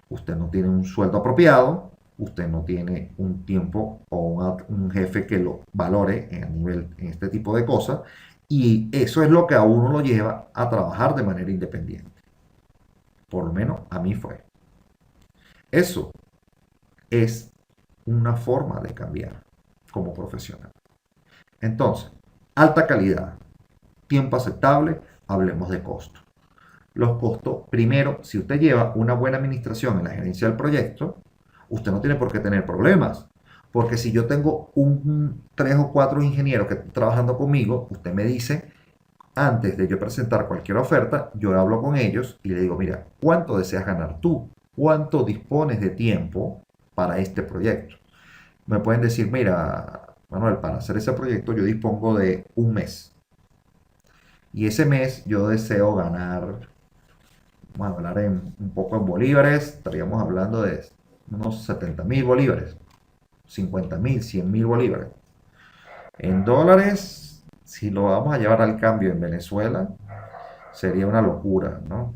Usted no tiene un sueldo apropiado, usted no tiene un tiempo o un jefe que lo valore en, nivel, en este tipo de cosas, y eso es lo que a uno lo lleva a trabajar de manera independiente. Por lo menos a mí fue. Eso es una forma de cambiar como profesional. Entonces, alta calidad, tiempo aceptable, hablemos de costo. Los costos, primero, si usted lleva una buena administración en la gerencia del proyecto, usted no tiene por qué tener problemas. Porque si yo tengo tres o cuatro ingenieros que están trabajando conmigo, usted me dice, antes de yo presentar cualquier oferta, yo hablo con ellos y le digo, mira, ¿cuánto deseas ganar tú? ¿Cuánto dispones de tiempo para este proyecto? Me pueden decir, mira, Manuel, para hacer ese proyecto yo dispongo de un mes. Y ese mes yo deseo ganar, vamos a hablar un poco en bolívares, estaríamos hablando de unos 70.000 bolívares, 50.000, 100.000 bolívares. En dólares, si lo vamos a llevar al cambio en Venezuela, sería una locura, ¿no?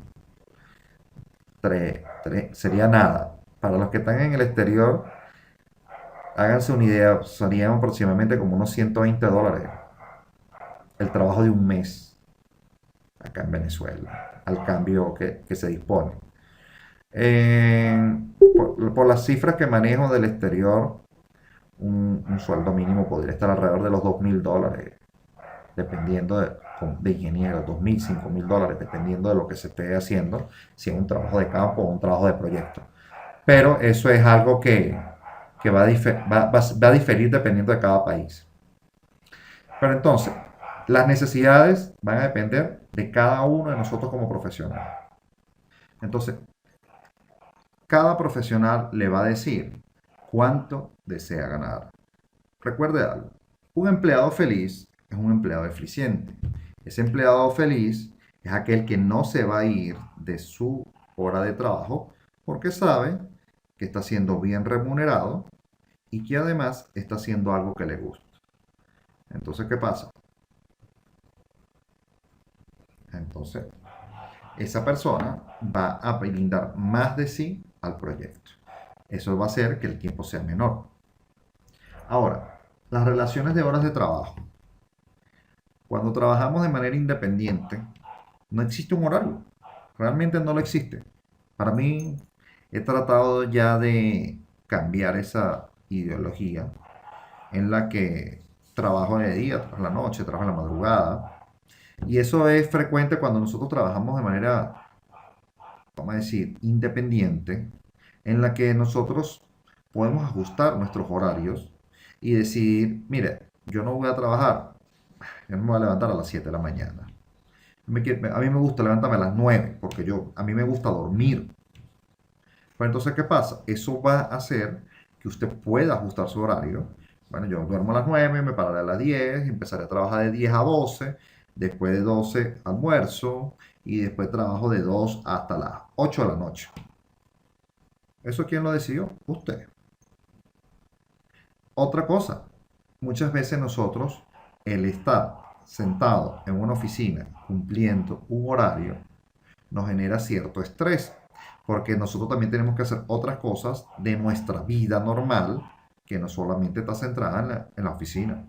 Sería nada. Para los que están en el exterior, háganse una idea, serían aproximadamente como unos 120 dólares el trabajo de un mes acá en Venezuela, al cambio que se dispone. Por las cifras que manejo del exterior, un sueldo mínimo podría estar alrededor de los 2.000 dólares, dependiendo de ingeniero, 2.000, 5.000 dólares, dependiendo de lo que se esté haciendo, si es un trabajo de campo o un trabajo de proyecto. Pero eso es algo que va a diferir dependiendo de cada país. Pero entonces, las necesidades van a depender de cada uno de nosotros como profesional. Entonces, cada profesional le va a decir cuánto desea ganar. Recuerde algo, un empleado feliz es un empleado eficiente. Ese empleado feliz es aquel que no se va a ir de su hora de trabajo porque sabe que está siendo bien remunerado y que además está haciendo algo que le gusta. Entonces, ¿qué pasa? Entonces, esa persona va a brindar más de sí al proyecto. Eso va a hacer que el tiempo sea menor. Ahora, las relaciones de horas de trabajo. Cuando trabajamos de manera independiente, no existe un horario. Realmente no lo existe. Para mí, he tratado ya de cambiar esa ideología en la que trabajo de día, trabajo en la noche, trabajo en la madrugada. Y eso es frecuente cuando nosotros trabajamos de manera, vamos a decir, independiente, en la que nosotros podemos ajustar nuestros horarios y decidir, mire, yo no voy a trabajar, yo no me voy a levantar a las 7 de la mañana. A mí me gusta levantarme a las 9 porque a mí me gusta dormir. Pero entonces, ¿qué pasa? Eso va a hacer que usted pueda ajustar su horario. Bueno, yo duermo a las 9, me pararé a las 10, empezaré a trabajar de 10 a 12, después de 12 almuerzo y después trabajo de 2 hasta las 8 de la noche. ¿Eso quién lo decidió? Usted. Otra cosa, muchas veces nosotros, el estar sentado en una oficina cumpliendo un horario, nos genera cierto estrés, porque nosotros también tenemos que hacer otras cosas de nuestra vida normal que no solamente está centrada en la oficina.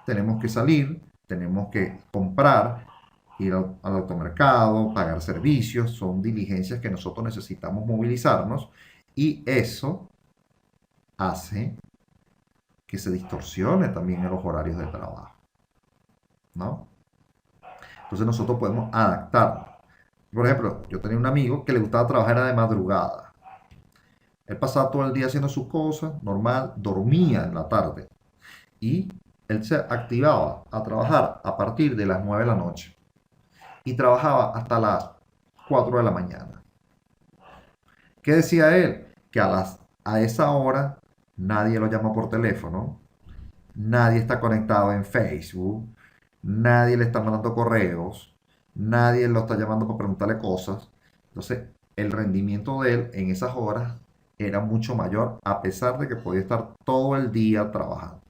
Tenemos que salir, tenemos que comprar, ir al automercado, pagar servicios, son diligencias que nosotros necesitamos movilizarnos y eso hace que se distorsione también en los horarios de trabajo, ¿no? Entonces nosotros podemos adaptar. Por ejemplo, yo tenía un amigo que le gustaba trabajar de madrugada. Él pasaba todo el día haciendo sus cosas, normal, dormía en la tarde y él se activaba a trabajar a partir de las 9 de la noche y trabajaba hasta las 4 de la mañana. ¿Qué decía él? Que a esa hora nadie lo llama por teléfono, nadie está conectado en Facebook, nadie le está mandando correos, nadie lo está llamando para preguntarle cosas. Entonces, el rendimiento de él en esas horas era mucho mayor, a pesar de que podía estar todo el día trabajando.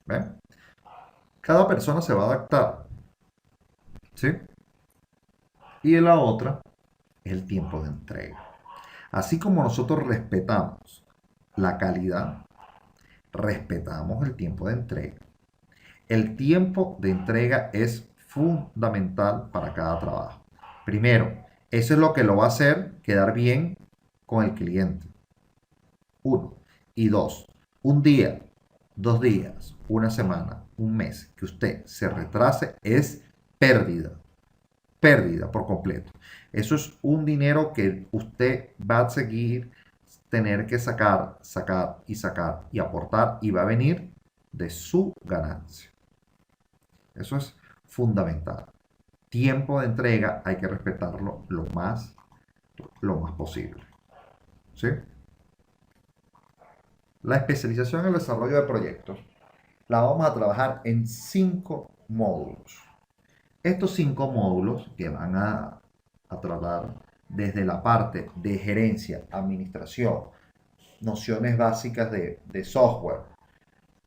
¿Ven? Cada persona se va a adaptar, ¿sí? Y la otra es el tiempo de entrega. Así como nosotros respetamos la calidad, respetamos el tiempo de entrega. El tiempo de entrega es fundamental para cada trabajo. Primero, eso es lo que lo va a hacer quedar bien con el cliente. Uno. Y dos, un día, 2 días, una semana, un mes que usted se retrase es pérdida. Pérdida por completo. Eso es un dinero que usted va a seguir tener que sacar, sacar y sacar y aportar y va a venir de su ganancia. Eso es fundamental. Tiempo de entrega hay que respetarlo lo más posible. ¿Sí? La especialización en el desarrollo de proyectos la vamos a trabajar en 5 módulos. Estos 5 módulos que van a tratar desde la parte de gerencia, administración, nociones básicas de software,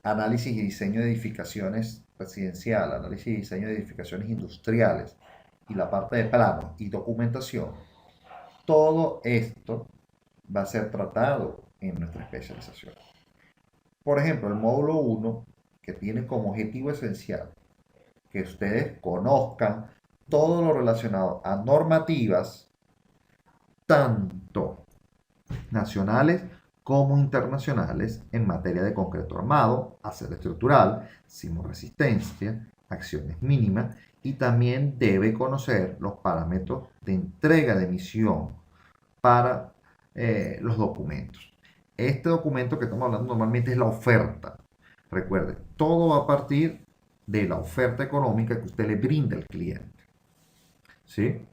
análisis y diseño de edificaciones residenciales, análisis y diseño de edificaciones industriales y la parte de planos y documentación, todo esto va a ser tratado en nuestra especialización. Por ejemplo, el módulo 1, que tiene como objetivo esencial que ustedes conozcan todo lo relacionado a normativas, tanto nacionales como internacionales en materia de concreto armado, acero estructural, sismoresistencia, acciones mínimas y también debe conocer los parámetros de entrega de emisión para los documentos. Este documento que estamos hablando normalmente es la oferta. Recuerde, todo va a partir de la oferta económica que usted le brinda al cliente. ¿Sí?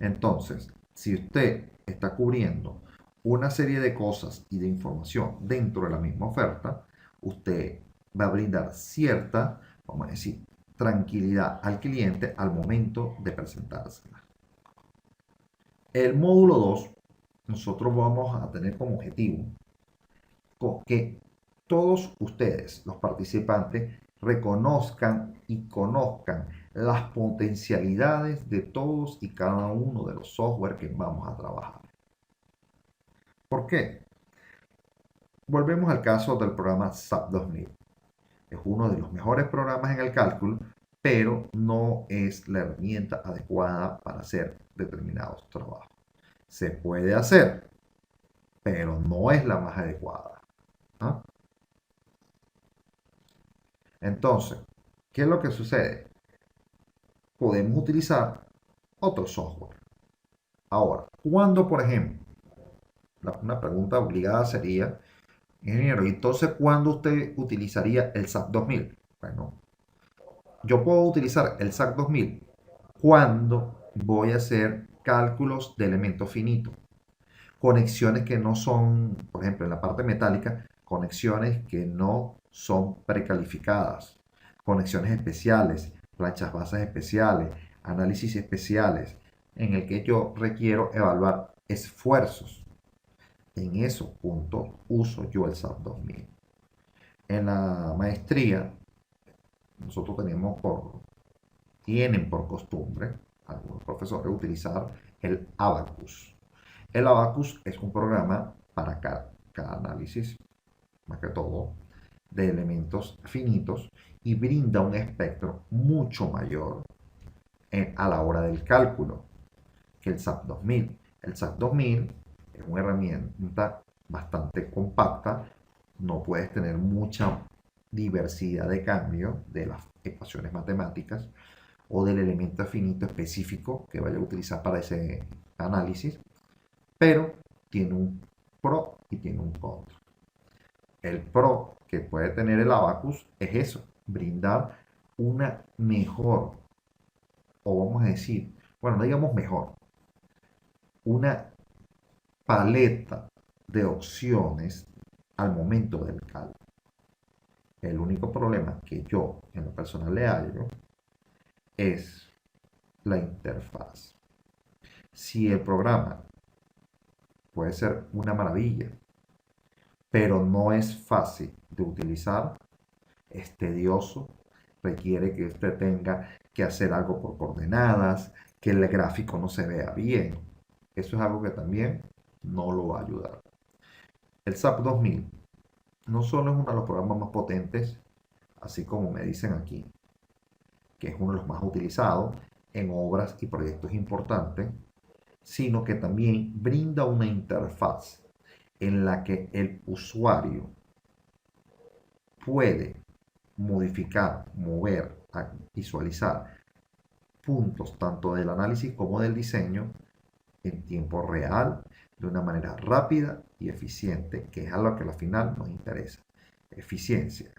Entonces, si usted está cubriendo una serie de cosas y de información dentro de la misma oferta, usted va a brindar cierta, vamos a decir, tranquilidad al cliente al momento de presentársela. El módulo 2, nosotros vamos a tener como objetivo que todos ustedes, los participantes, reconozcan y conozcan las potencialidades de todos y cada uno de los software que vamos a trabajar. ¿Por qué? Volvemos al caso del programa SAP 2000. Es uno de los mejores programas en el cálculo, pero no es la herramienta adecuada para hacer determinados trabajos. Se puede hacer, pero no es la más adecuada. ¿No? Entonces, ¿qué es lo que sucede? Podemos utilizar otro software. Ahora, ¿cuándo, por ejemplo? Una pregunta obligada sería, ingeniero, ¿y entonces cuándo usted utilizaría el SAP 2000? Bueno, yo puedo utilizar el SAP 2000 cuando voy a hacer cálculos de elementos finitos. Conexiones que no son, por ejemplo, en la parte metálica, conexiones que no son precalificadas, conexiones especiales, planchas basas especiales, análisis especiales, en el que yo requiero evaluar esfuerzos. En esos puntos uso yo el SAP 2000. En la maestría, nosotros tienen por costumbre, algunos profesores, utilizar el Abacus. El Abacus es un programa para cada análisis, más que todo, de elementos finitos y brinda un espectro mucho mayor a la hora del cálculo que el SAP 2000. El SAP 2000 es una herramienta bastante compacta, no puedes tener mucha diversidad de cambio de las ecuaciones matemáticas o del elemento finito específico que vaya a utilizar para ese análisis, pero tiene un pro y tiene un contra. El pro que puede tener el Abacus es eso, brindar una mejor, o vamos a decir, bueno, no digamos mejor, una paleta de opciones al momento del cálculo. El único problema que yo en lo personal le hallo es la interfaz. Si el programa puede ser una maravilla, pero no es fácil de utilizar, es tedioso, requiere que usted tenga que hacer algo por coordenadas, que el gráfico no se vea bien. Eso es algo que también no lo va a ayudar. El SAP 2000 no solo es uno de los programas más potentes, así como me dicen aquí, que es uno de los más utilizados en obras y proyectos importantes, sino que también brinda una interfaz en la que el usuario puede modificar, mover, visualizar puntos tanto del análisis como del diseño en tiempo real, de una manera rápida y eficiente, que es a lo que al final nos interesa. Eficiencia.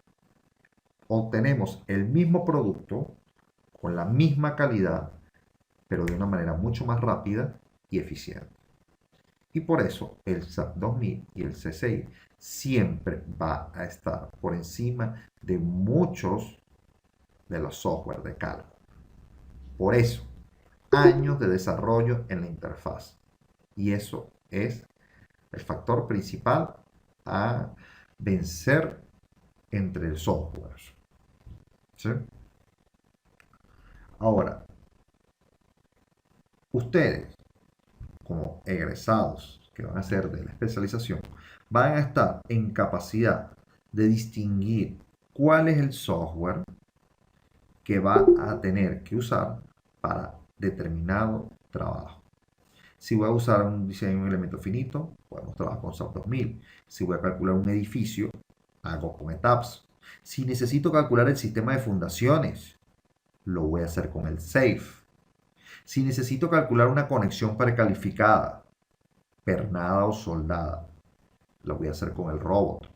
Obtenemos el mismo producto con la misma calidad, pero de una manera mucho más rápida y eficiente. Y por eso el SAP 2000 y el CCI siempre va a estar por encima de muchos de los software de cálculo. Por eso, años de desarrollo en la interfaz. Y eso es el factor principal a vencer entre el software. ¿Sí? Ahora, ustedes, como egresados que van a ser de la especialización, van a estar en capacidad de distinguir cuál es el software que va a tener que usar para determinado trabajo. Si voy a usar un diseño de un elemento finito, podemos trabajar con SAP 2000. Si voy a calcular un edificio, hago con ETABS. Si necesito calcular el sistema de fundaciones, lo voy a hacer con el SAFE. Si necesito calcular una conexión precalificada, pernada o soldada, lo voy a hacer con el robot.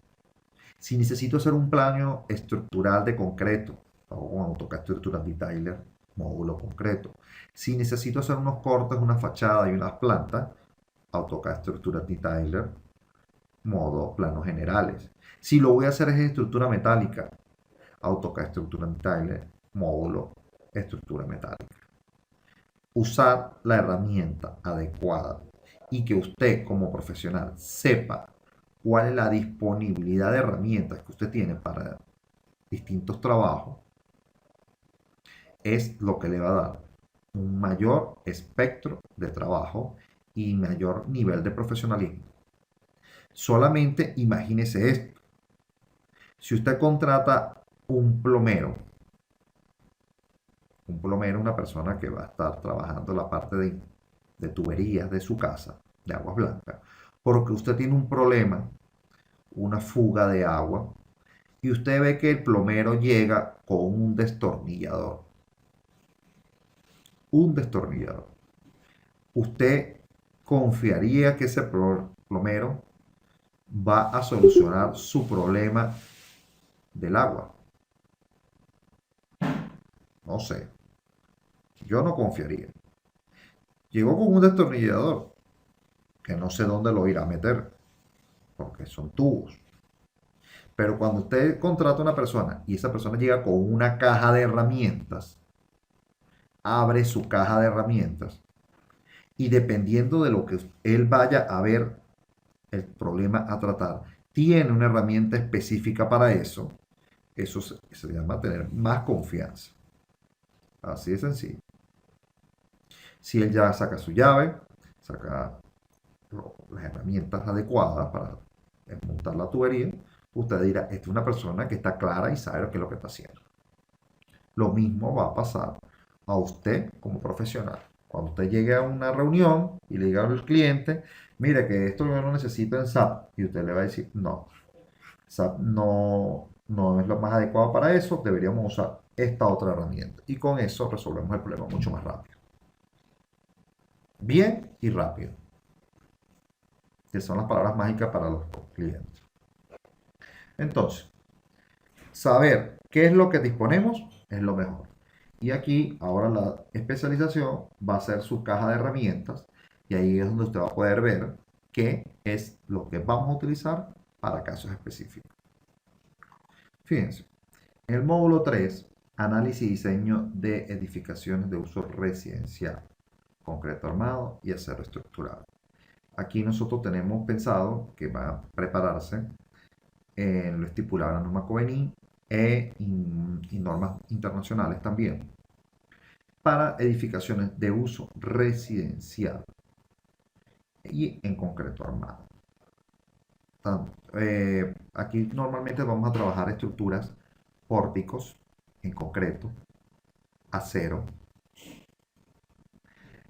Si necesito hacer un plano estructural de concreto, hago con AutoCAD Structural Detailer, módulo concreto. Si necesito hacer unos cortes, una fachada y unas plantas, AutoCAD Structural Detailer, modo planos generales. Si lo voy a hacer es estructura metálica, AutoCAD Structural Detailer, módulo estructura metálica. Usar la herramienta adecuada y que usted como profesional sepa cuál es la disponibilidad de herramientas que usted tiene para distintos trabajos es lo que le va a dar un mayor espectro de trabajo y mayor nivel de profesionalismo. Solamente imagínese esto. Si usted contrata un plomero es una persona que va a estar trabajando la parte de tuberías de su casa, de aguas blancas, porque usted tiene un problema, una fuga de agua, y usted ve que el plomero llega con un destornillador. Un destornillador. ¿Usted confiaría que ese plomero va a solucionar su problema del agua? No sé. Yo no confiaría. Llegó con un destornillador que no sé dónde lo irá a meter, porque son tubos. Pero cuando usted contrata a una persona y esa persona llega con una caja de herramientas, abre su caja de herramientas y dependiendo de lo que él vaya a ver el problema a tratar, tiene una herramienta específica para eso, eso se llama tener más confianza. Así de sencillo. Si él ya saca su llave, saca las herramientas adecuadas para montar la tubería, usted dirá, esta es una persona que está clara y sabe lo que es lo que está haciendo. Lo mismo va a pasar a usted como profesional. Cuando usted llegue a una reunión y le diga al cliente, mire que esto yo no necesito en SAP, y usted le va a decir, no, SAP no es lo más adecuado para eso, deberíamos usar esta otra herramienta. Y con eso resolvemos el problema mucho más rápido. Bien y rápido, que son las palabras mágicas para los clientes. Entonces, saber qué es lo que disponemos es lo mejor. Y aquí ahora la especialización va a ser su caja de herramientas y ahí es donde usted va a poder ver qué es lo que vamos a utilizar para casos específicos. Fíjense, en el módulo 3, análisis y diseño de edificaciones de uso residencial, concreto armado y acero estructurado. Aquí nosotros tenemos pensado que va a prepararse en lo estipulado en la norma COBENI y normas internacionales también. para edificaciones de uso residencial y en concreto armado. Aquí normalmente vamos a trabajar estructuras pórticos en concreto, acero,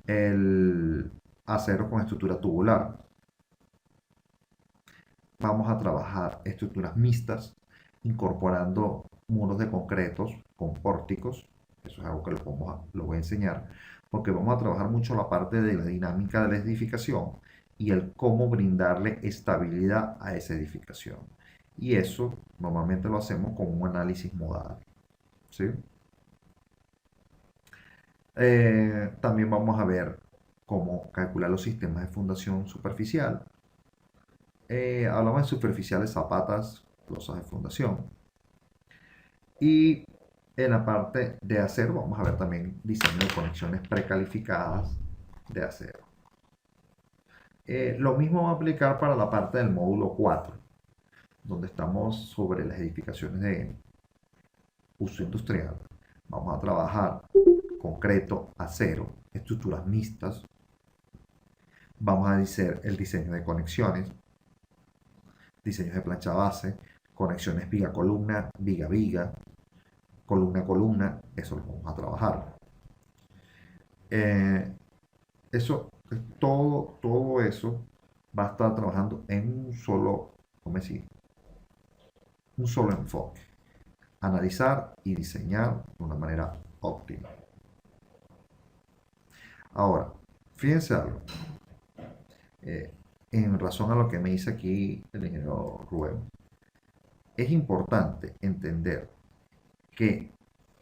el acero con estructura tubular. Vamos a trabajar estructuras mixtas, incorporando muros de concretos con pórticos. Eso es algo que lo voy a enseñar, porque vamos a trabajar mucho la parte de la dinámica de la edificación y el cómo brindarle estabilidad a esa edificación. Y eso normalmente lo hacemos con un análisis modal. ¿Sí? También vamos a ver cómo calcular los sistemas de fundación superficial. Hablamos de superficiales, zapatas, losas de fundación. Y en la parte de acero vamos a ver también diseño de conexiones precalificadas de acero. Lo mismo va a aplicar para la parte del módulo 4, donde estamos sobre las edificaciones de uso industrial. Vamos a trabajar concreto, acero, estructuras mixtas. Vamos a hacer el diseño de conexiones, diseños de plancha base, conexiones viga-columna, viga-viga, columna-columna, eso lo vamos a trabajar. Eso, todo eso va a estar trabajando en un solo, ¿cómo decir? Un solo enfoque. Analizar y diseñar de una manera óptima. Ahora, fíjense algo. En razón a lo que me dice aquí el ingeniero Rubén, es importante entender que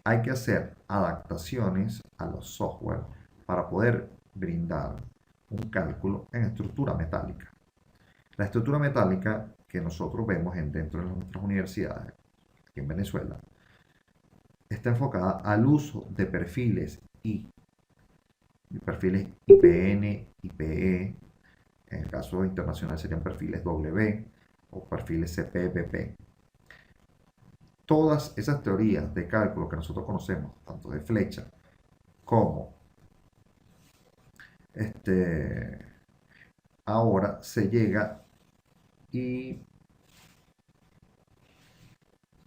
hay que hacer adaptaciones a los software para poder brindar un cálculo en estructura metálica. La estructura metálica que nosotros vemos dentro de nuestras universidades, aquí en Venezuela, está enfocada al uso de perfiles perfiles IPN, IPE, en el caso internacional serían perfiles W o perfiles CPPP. Todas esas teorías de cálculo que nosotros conocemos, tanto de flecha como ahora se llega y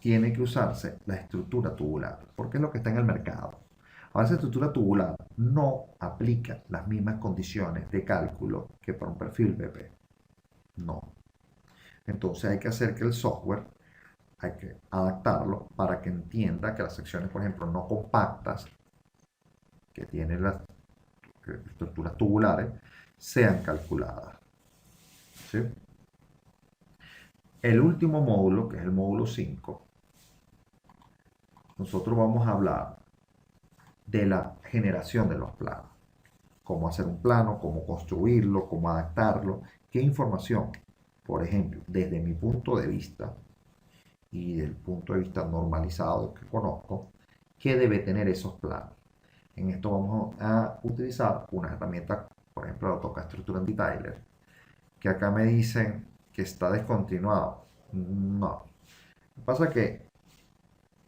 tiene que usarse la estructura tubular, porque es lo que está en el mercado. Ahora, esa estructura tubular no aplica las mismas condiciones de cálculo que para un perfil BP. No. Entonces hay que hacer que el software, hay que adaptarlo para que entienda que las secciones, por ejemplo, no compactas que tienen las estructuras tubulares sean calculadas. ¿Sí? El último módulo, que es el módulo 5, nosotros vamos a hablar de la generación de los planos. Cómo hacer un plano, cómo construirlo, cómo adaptarlo, qué información, por ejemplo, desde mi punto de vista y del punto de vista normalizado que conozco, qué debe tener esos planos. En esto vamos a utilizar una herramienta, por ejemplo, AutoCAD Structure and Detailer, que acá me dicen que está descontinuado. No. Lo que pasa es que,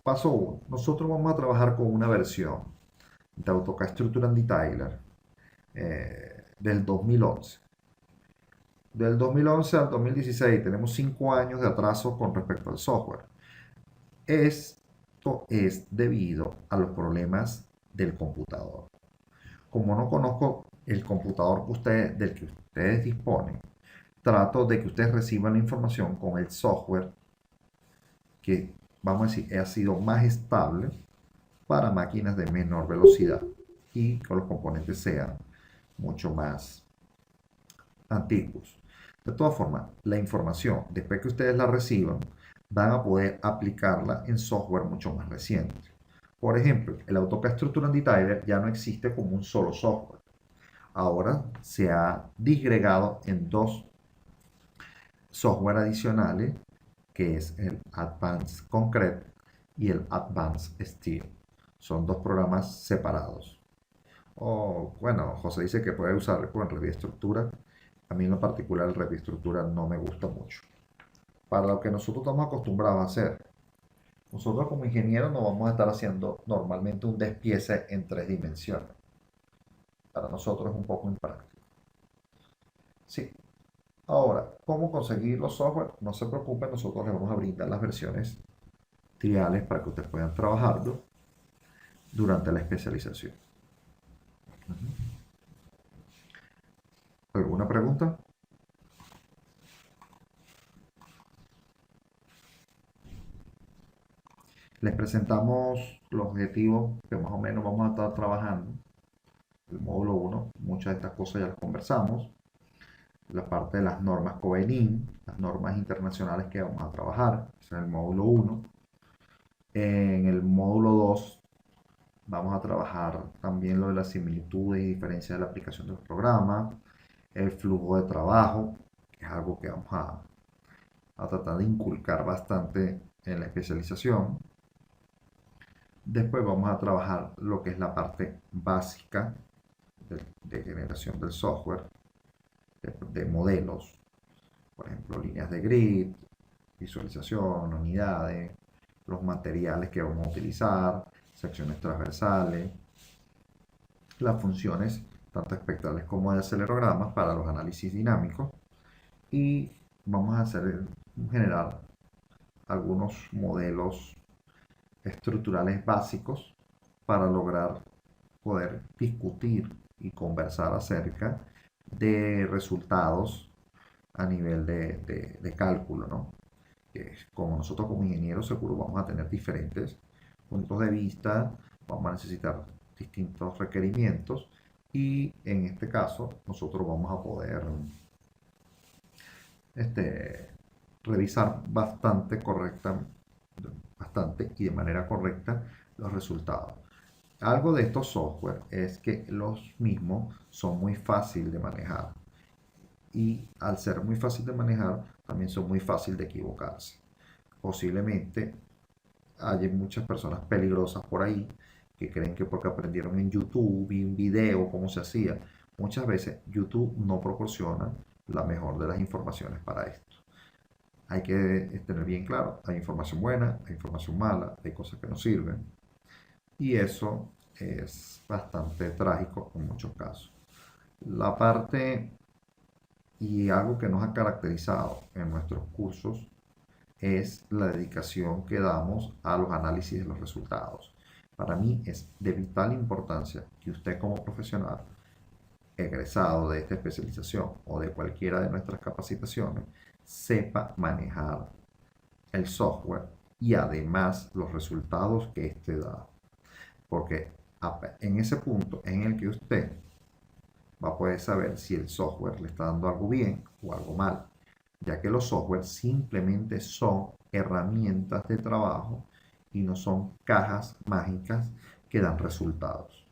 paso 1, nosotros vamos a trabajar con una versión de AutoCAD Structure and Detailer del 2011. Del 2011 al 2016 tenemos 5 años de atraso con respecto al software. Esto es debido a los problemas del computador. Como no conozco el computador del que ustedes disponen, trato de que ustedes reciban la información con el software que, vamos a decir, ha sido más estable para máquinas de menor velocidad y que los componentes sean mucho más antiguos. De todas formas, la información, después que ustedes la reciban, van a poder aplicarla en software mucho más reciente. Por ejemplo, el AutoCAD Structure and Detailer ya no existe como un solo software. Ahora se ha disgregado en 2 software adicionales, que es el Advanced Concrete y el Advanced Steel. Son 2 programas separados. Bueno, José dice que puede usar con Revistructura. A mí en lo particular el Revistructura no me gusta mucho. Para lo que nosotros estamos acostumbrados a hacer, Nosotros como ingenieros no vamos a estar haciendo normalmente un despiece en 3 dimensiones. Para nosotros es un poco impráctico. Sí. Ahora, ¿cómo conseguir los software? No se preocupen, nosotros les vamos a brindar las versiones triales para que ustedes puedan trabajarlo durante la especialización. ¿Alguna pregunta? Les presentamos los objetivos que más o menos vamos a estar trabajando. El módulo 1, muchas de estas cosas ya las conversamos. La parte de las normas COBENIN, las normas internacionales que vamos a trabajar, es en el módulo 1. En el módulo 2 vamos a trabajar también lo de las similitudes y diferencias de la aplicación del programa, el flujo de trabajo, que es algo que vamos a tratar de inculcar bastante en la especialización. Después vamos a trabajar lo que es la parte básica de generación del software, de modelos, por ejemplo, líneas de grid, visualización, unidades, los materiales que vamos a utilizar, secciones transversales, las funciones tanto espectrales como de acelerogramas para los análisis dinámicos y vamos a generar algunos modelos estructurales básicos para lograr poder discutir y conversar acerca de resultados a nivel de cálculo, ¿no? Que como nosotros como ingenieros seguro vamos a tener diferentes puntos de vista, vamos a necesitar distintos requerimientos y en este caso nosotros vamos a poder este, revisar bastante y de manera correcta los resultados. Algo de estos software es que los mismos son muy fácil de manejar y al ser muy fácil de manejar también son muy fácil de equivocarse. Posiblemente hay muchas personas peligrosas por ahí que creen que porque aprendieron en YouTube y un video cómo se hacía, muchas veces YouTube no proporciona la mejor de las informaciones para esto. Hay que tener bien claro, hay información buena, hay información mala, hay cosas que no sirven y eso es bastante trágico en muchos casos. La parte y algo que nos ha caracterizado en nuestros cursos es la dedicación que damos a los análisis de los resultados. Para mí es de vital importancia que usted como profesional egresado de esta especialización o de cualquiera de nuestras capacitaciones sepa manejar el software y además los resultados que éste da. Porque en ese punto en el que usted va a poder saber si el software le está dando algo bien o algo mal, ya que los softwares simplemente son herramientas de trabajo y no son cajas mágicas que dan resultados.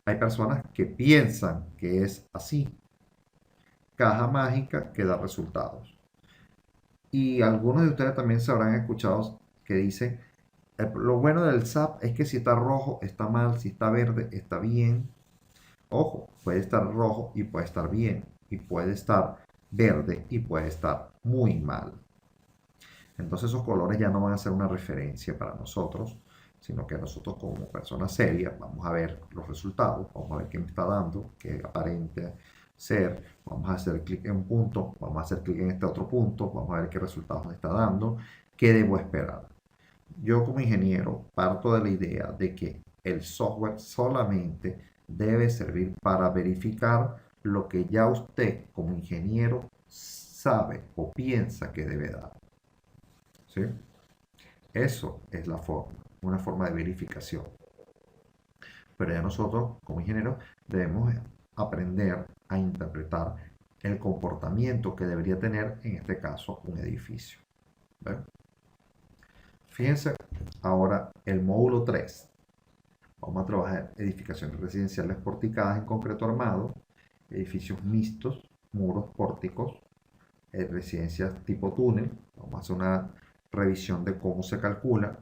Hay personas que piensan que es así, caja mágica que da resultados. Y algunos de ustedes también se habrán escuchado que dicen, lo bueno del SAP es que si está rojo está mal, si está verde está bien. Ojo, puede estar rojo y puede estar bien, y puede estar verde y puede estar muy mal. Entonces esos colores ya no van a ser una referencia para nosotros, sino que nosotros como personas serias vamos a ver los resultados, vamos a ver qué me está dando, qué aparente ser, vamos a hacer clic en un punto, vamos a hacer clic en este otro punto, vamos a ver qué resultados me está dando, qué debo esperar. Yo como ingeniero parto de la idea de que el software solamente debe servir para verificar lo que ya usted como ingeniero sabe o piensa que debe dar. ¿Sí? Eso es la forma, una forma de verificación. Pero ya nosotros, como ingenieros, debemos aprender a interpretar el comportamiento que debería tener, en este caso, un edificio. ¿Ven? Fíjense ahora el módulo 3. Vamos a trabajar edificaciones residenciales porticadas en concreto armado, edificios mixtos, muros pórticos, residencias tipo túnel. Vamos a hacer una revisión de cómo se calcula,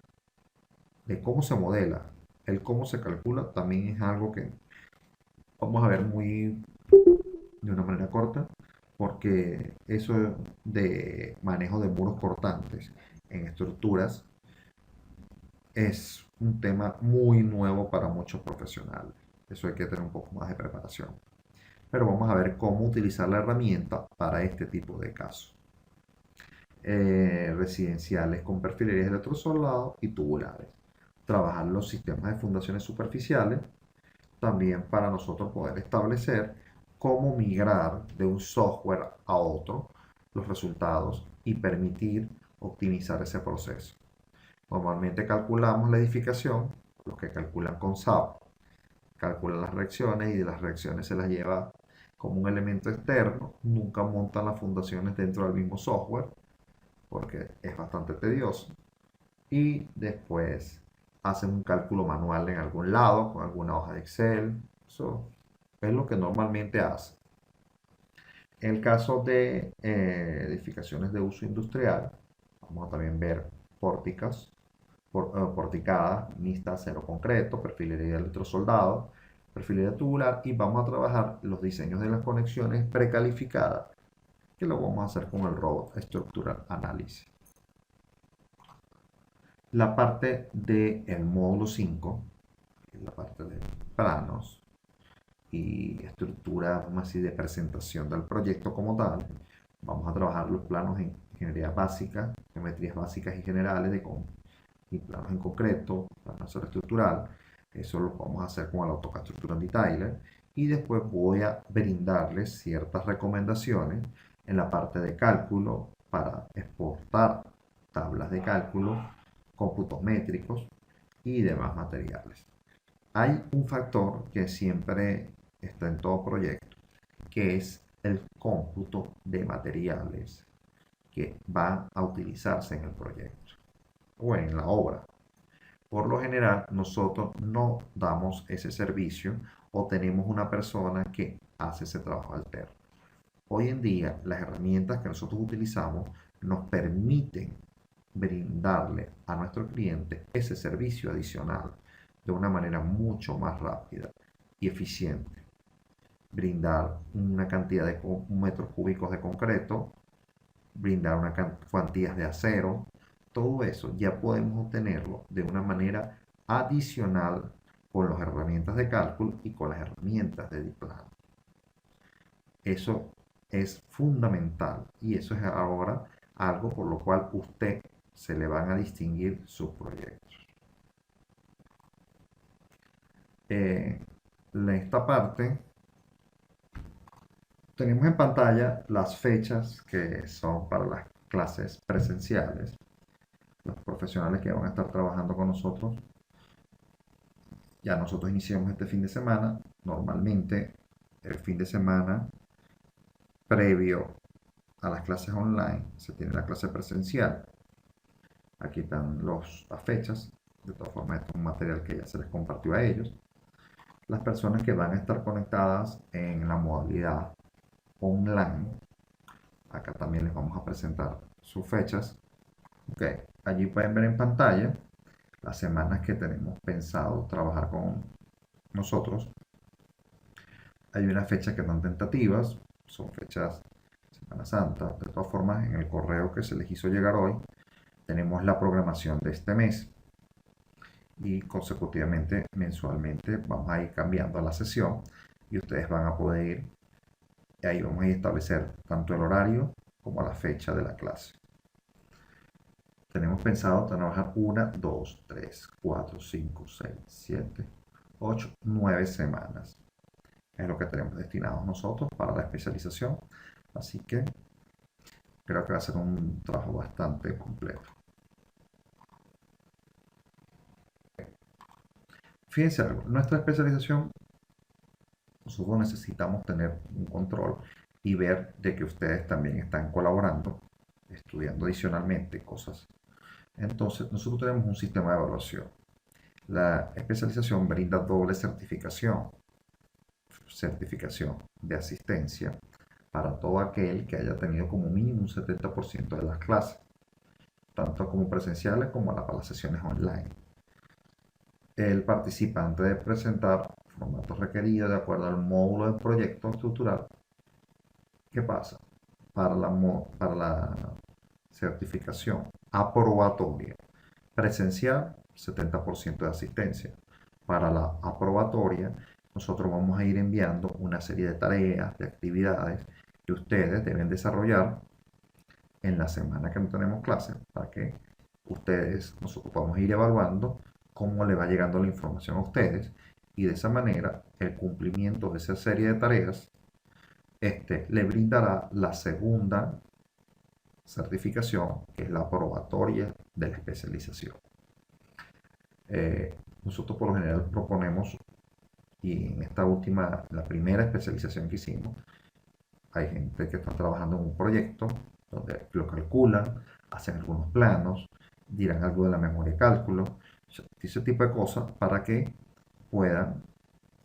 de cómo se modela. El cómo se calcula también es algo que vamos a ver muy de una manera corta, porque eso de manejo de muros cortantes en estructuras es un tema muy nuevo para muchos profesionales. Eso hay que tener un poco más de preparación. Pero vamos a ver cómo utilizar la herramienta para este tipo de casos. Residenciales con perfilerías electrosoldados y tubulares. Trabajar los sistemas de fundaciones superficiales, también para nosotros poder establecer cómo migrar de un software a otro los resultados y permitir optimizar ese proceso. Normalmente calculamos la edificación, los que calculan con SAP, calculan las reacciones y de las reacciones se las lleva como un elemento externo, nunca montan las fundaciones dentro del mismo software porque es bastante tedioso y después hacen un cálculo manual en algún lado con alguna hoja de Excel. Eso es lo que normalmente hace. En el caso de edificaciones de uso industrial, vamos a también ver pórticas, porticadas, mixtas, acero concreto, perfilería electrosoldado, perfilería tubular y vamos a trabajar los diseños de las conexiones precalificadas, que lo vamos a hacer con el robot Structural Analysis. La parte del módulo 5, que es la parte de planos y estructura, vamos así, de presentación del proyecto como tal. Vamos a trabajar los planos en ingeniería básica, geometrías básicas y generales y planos en concreto, planos estructural. Eso lo vamos a hacer con el AutoCAD Structural Detailer. Y después voy a brindarles ciertas recomendaciones en la parte de cálculo para exportar tablas de cálculo, cómputos métricos y demás materiales. Hay un factor que siempre está en todo proyecto, que es el cómputo de materiales que van a utilizarse en el proyecto o en la obra. Por lo general, nosotros no damos ese servicio o tenemos una persona que hace ese trabajo alterno. Hoy en día, las herramientas que nosotros utilizamos nos permiten brindarle a nuestro cliente ese servicio adicional de una manera mucho más rápida y eficiente. Brindar una cantidad de metros cúbicos de concreto, brindar una cuantías de acero, todo eso ya podemos obtenerlo de una manera adicional con las herramientas de cálculo y con las herramientas de diplano. Eso es fundamental y eso es ahora algo por lo cual usted se le van a distinguir sus proyectos. En esta parte tenemos en pantalla las fechas que son para las clases presenciales. Los profesionales que van a estar trabajando con nosotros, ya nosotros iniciamos este fin de semana. Normalmente el fin de semana previo a las clases online se tiene la clase presencial. Aquí están las fechas. De todas formas, esto es un material que ya se les compartió a ellos. Las personas que van a estar conectadas en la modalidad online, acá también les vamos a presentar sus fechas. Okay. Allí pueden ver en pantalla las semanas que tenemos pensado trabajar con nosotros. Hay unas fechas que están tentativas, son fechas de Semana Santa. De todas formas, en el correo que se les hizo llegar hoy, tenemos la programación de este mes. Y consecutivamente, mensualmente, vamos a ir cambiando la sesión y ustedes van a poder ir. Y ahí vamos a establecer tanto el horario como la fecha de la clase. Tenemos pensado trabajar 1, 2, 3, 4, 5, 6, 7, 8, 9 semanas. Es lo que tenemos destinado nosotros para la especialización. Así que creo que va a ser un trabajo bastante completo. Fíjense algo, nuestra especialización, nosotros necesitamos tener un control y ver de que ustedes también están colaborando, estudiando adicionalmente cosas. Entonces, nosotros tenemos un sistema de evaluación. La especialización brinda doble certificación de asistencia para todo aquel que haya tenido como mínimo un 70% de las clases, tanto como presenciales como para las sesiones online. El participante debe presentar formatos requeridos de acuerdo al módulo del proyecto estructural. ¿Qué pasa? Para la certificación aprobatoria presencial 70% de asistencia. Para la aprobatoria, nosotros vamos a ir enviando una serie de tareas, de actividades que ustedes deben desarrollar en la semana que no tenemos clase para que nosotros podamos ir evaluando cómo le va llegando la información a ustedes y de esa manera el cumplimiento de esa serie de tareas le brindará la segunda certificación, que es la probatoria de la especialización. Nosotros por lo general proponemos, y en esta última, la primera especialización que hicimos, hay gente que está trabajando en un proyecto donde lo calculan, hacen algunos planos, dirán algo de la memoria de cálculo, ese tipo de cosas para que puedan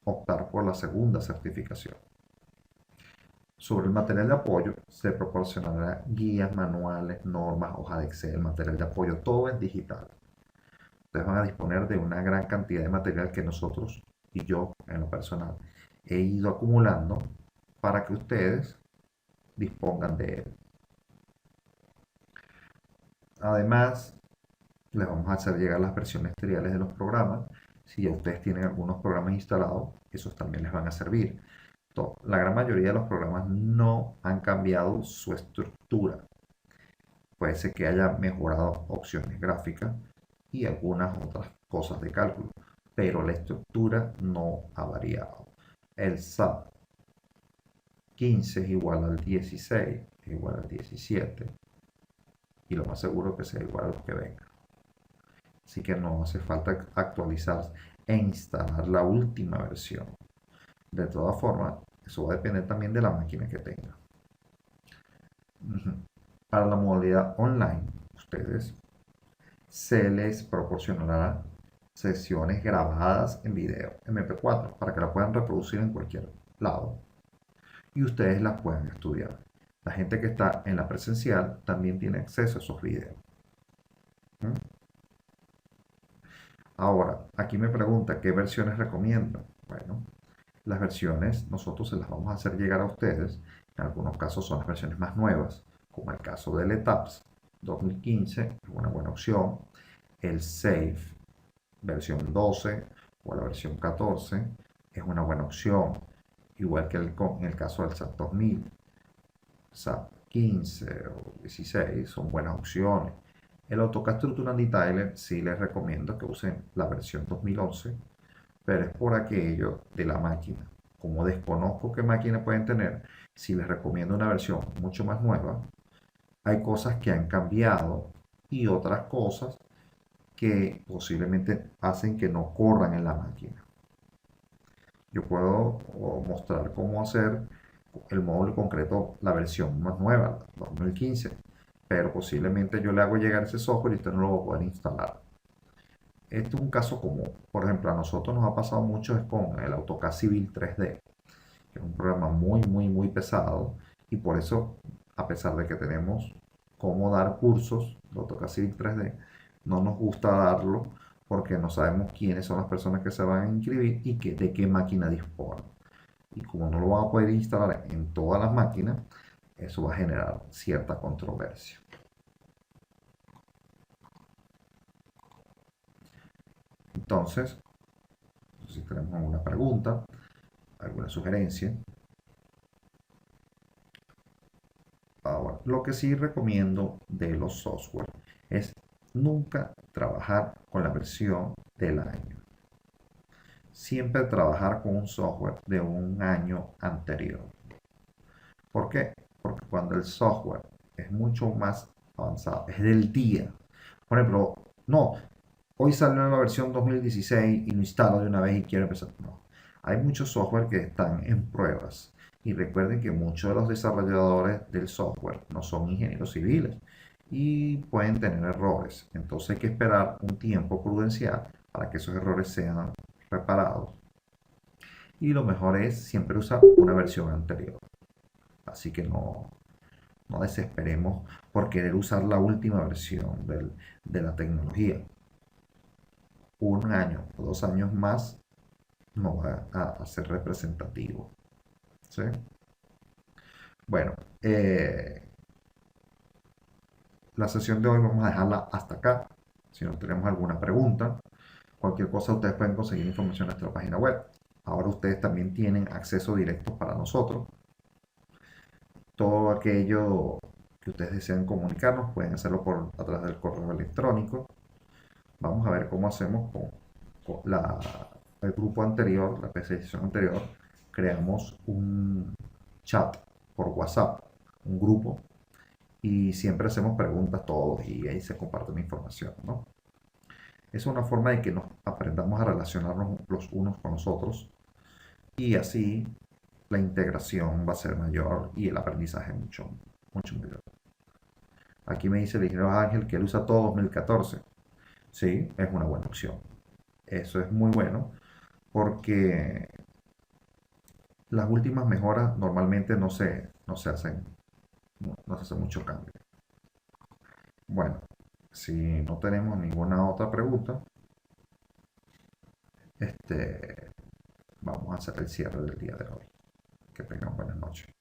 optar por la segunda certificación. Sobre el material de apoyo se proporcionará guías, manuales, normas, hoja de Excel, material de apoyo, todo en digital. Ustedes van a disponer de una gran cantidad de material que nosotros y yo en lo personal he ido acumulando para que ustedes dispongan de él. Además, les vamos a hacer llegar las versiones triales de los programas. Si ya ustedes tienen algunos programas instalados, esos también les van a servir. La gran mayoría de los programas no han cambiado su estructura. Puede ser que haya mejorado opciones gráficas y algunas otras cosas de cálculo, pero la estructura no ha variado. El SAP 15 es igual al 16, es igual al 17 y lo más seguro que sea igual a los que vengan. Así que no hace falta actualizar e instalar la última versión. De todas formas, eso va a depender también de la máquina que tenga. Para la modalidad online, ustedes se les proporcionará sesiones grabadas en video MP4 para que la puedan reproducir en cualquier lado y ustedes las puedan estudiar. La gente que está en la presencial también tiene acceso a esos videos. Ahora, aquí me pregunta qué versiones recomiendo. Bueno, las versiones nosotros se las vamos a hacer llegar a ustedes. En algunos casos son las versiones más nuevas, como el caso del ETAPS 2015, es una buena opción. El SAFE versión 12 o la versión 14 es una buena opción. Igual que en el caso del SAP 2000, SAP 15 o 16 son buenas opciones. El AutoCAD Structural Detailer sí les recomiendo que usen la versión 2011, pero es por aquello de la máquina. Como desconozco qué máquina pueden tener, si les recomiendo una versión mucho más nueva, hay cosas que han cambiado y otras cosas que posiblemente hacen que no corran en la máquina. Yo puedo mostrar cómo hacer el módulo concreto, la versión más nueva, 2015, pero posiblemente yo le hago llegar ese software y usted no lo va a poder instalar. Este es un caso común. Por ejemplo, a nosotros nos ha pasado mucho es con el AutoCAD Civil 3D, que es un programa muy pesado y por eso, a pesar de que tenemos cómo dar cursos de AutoCAD Civil 3D, no nos gusta darlo porque no sabemos quiénes son las personas que se van a inscribir y de qué máquina disponen. Y como no lo van a poder instalar en todas las máquinas, eso va a generar cierta controversia. Entonces, si tenemos alguna pregunta, alguna sugerencia. Ahora, lo que sí recomiendo de los software es nunca trabajar con la versión del año. Siempre trabajar con un software de un año anterior. ¿Por qué? Porque cuando el software es mucho más avanzado, es del día. Por ejemplo, no, hoy salió la versión 2016 y lo instalo de una vez y quiero empezar. No, hay muchos software que están en pruebas. Y recuerden que muchos de los desarrolladores del software no son ingenieros civiles y pueden tener errores. Entonces hay que esperar un tiempo prudencial para que esos errores sean reparados. Y lo mejor es siempre usar una versión anterior. Así que no desesperemos por querer usar la última versión de la tecnología. Un año o 2 años más no va a ser representativo. ¿Sí? Bueno, la sesión de hoy vamos a dejarla hasta acá. Si no tenemos alguna pregunta, cualquier cosa ustedes pueden conseguir información en nuestra página web. Ahora ustedes también tienen acceso directo para nosotros. Todo aquello que ustedes deseen comunicarnos pueden hacerlo a través del correo electrónico. Vamos a ver cómo hacemos con el grupo anterior, la especialización anterior. Creamos un chat por WhatsApp, un grupo, y siempre hacemos preguntas todos y ahí se comparte la información, ¿no? Es una forma de que nos aprendamos a relacionarnos los unos con los otros y así la integración va a ser mayor y el aprendizaje mucho, mucho mayor. Aquí me dice el ingeniero Ángel que él usa todo 2014. Sí, es una buena opción. Eso es muy bueno porque las últimas mejoras normalmente no se hacen, no se hace mucho cambio. Bueno, si no tenemos ninguna otra pregunta, este, vamos a hacer el cierre del día de hoy. Que tengan buenas noches.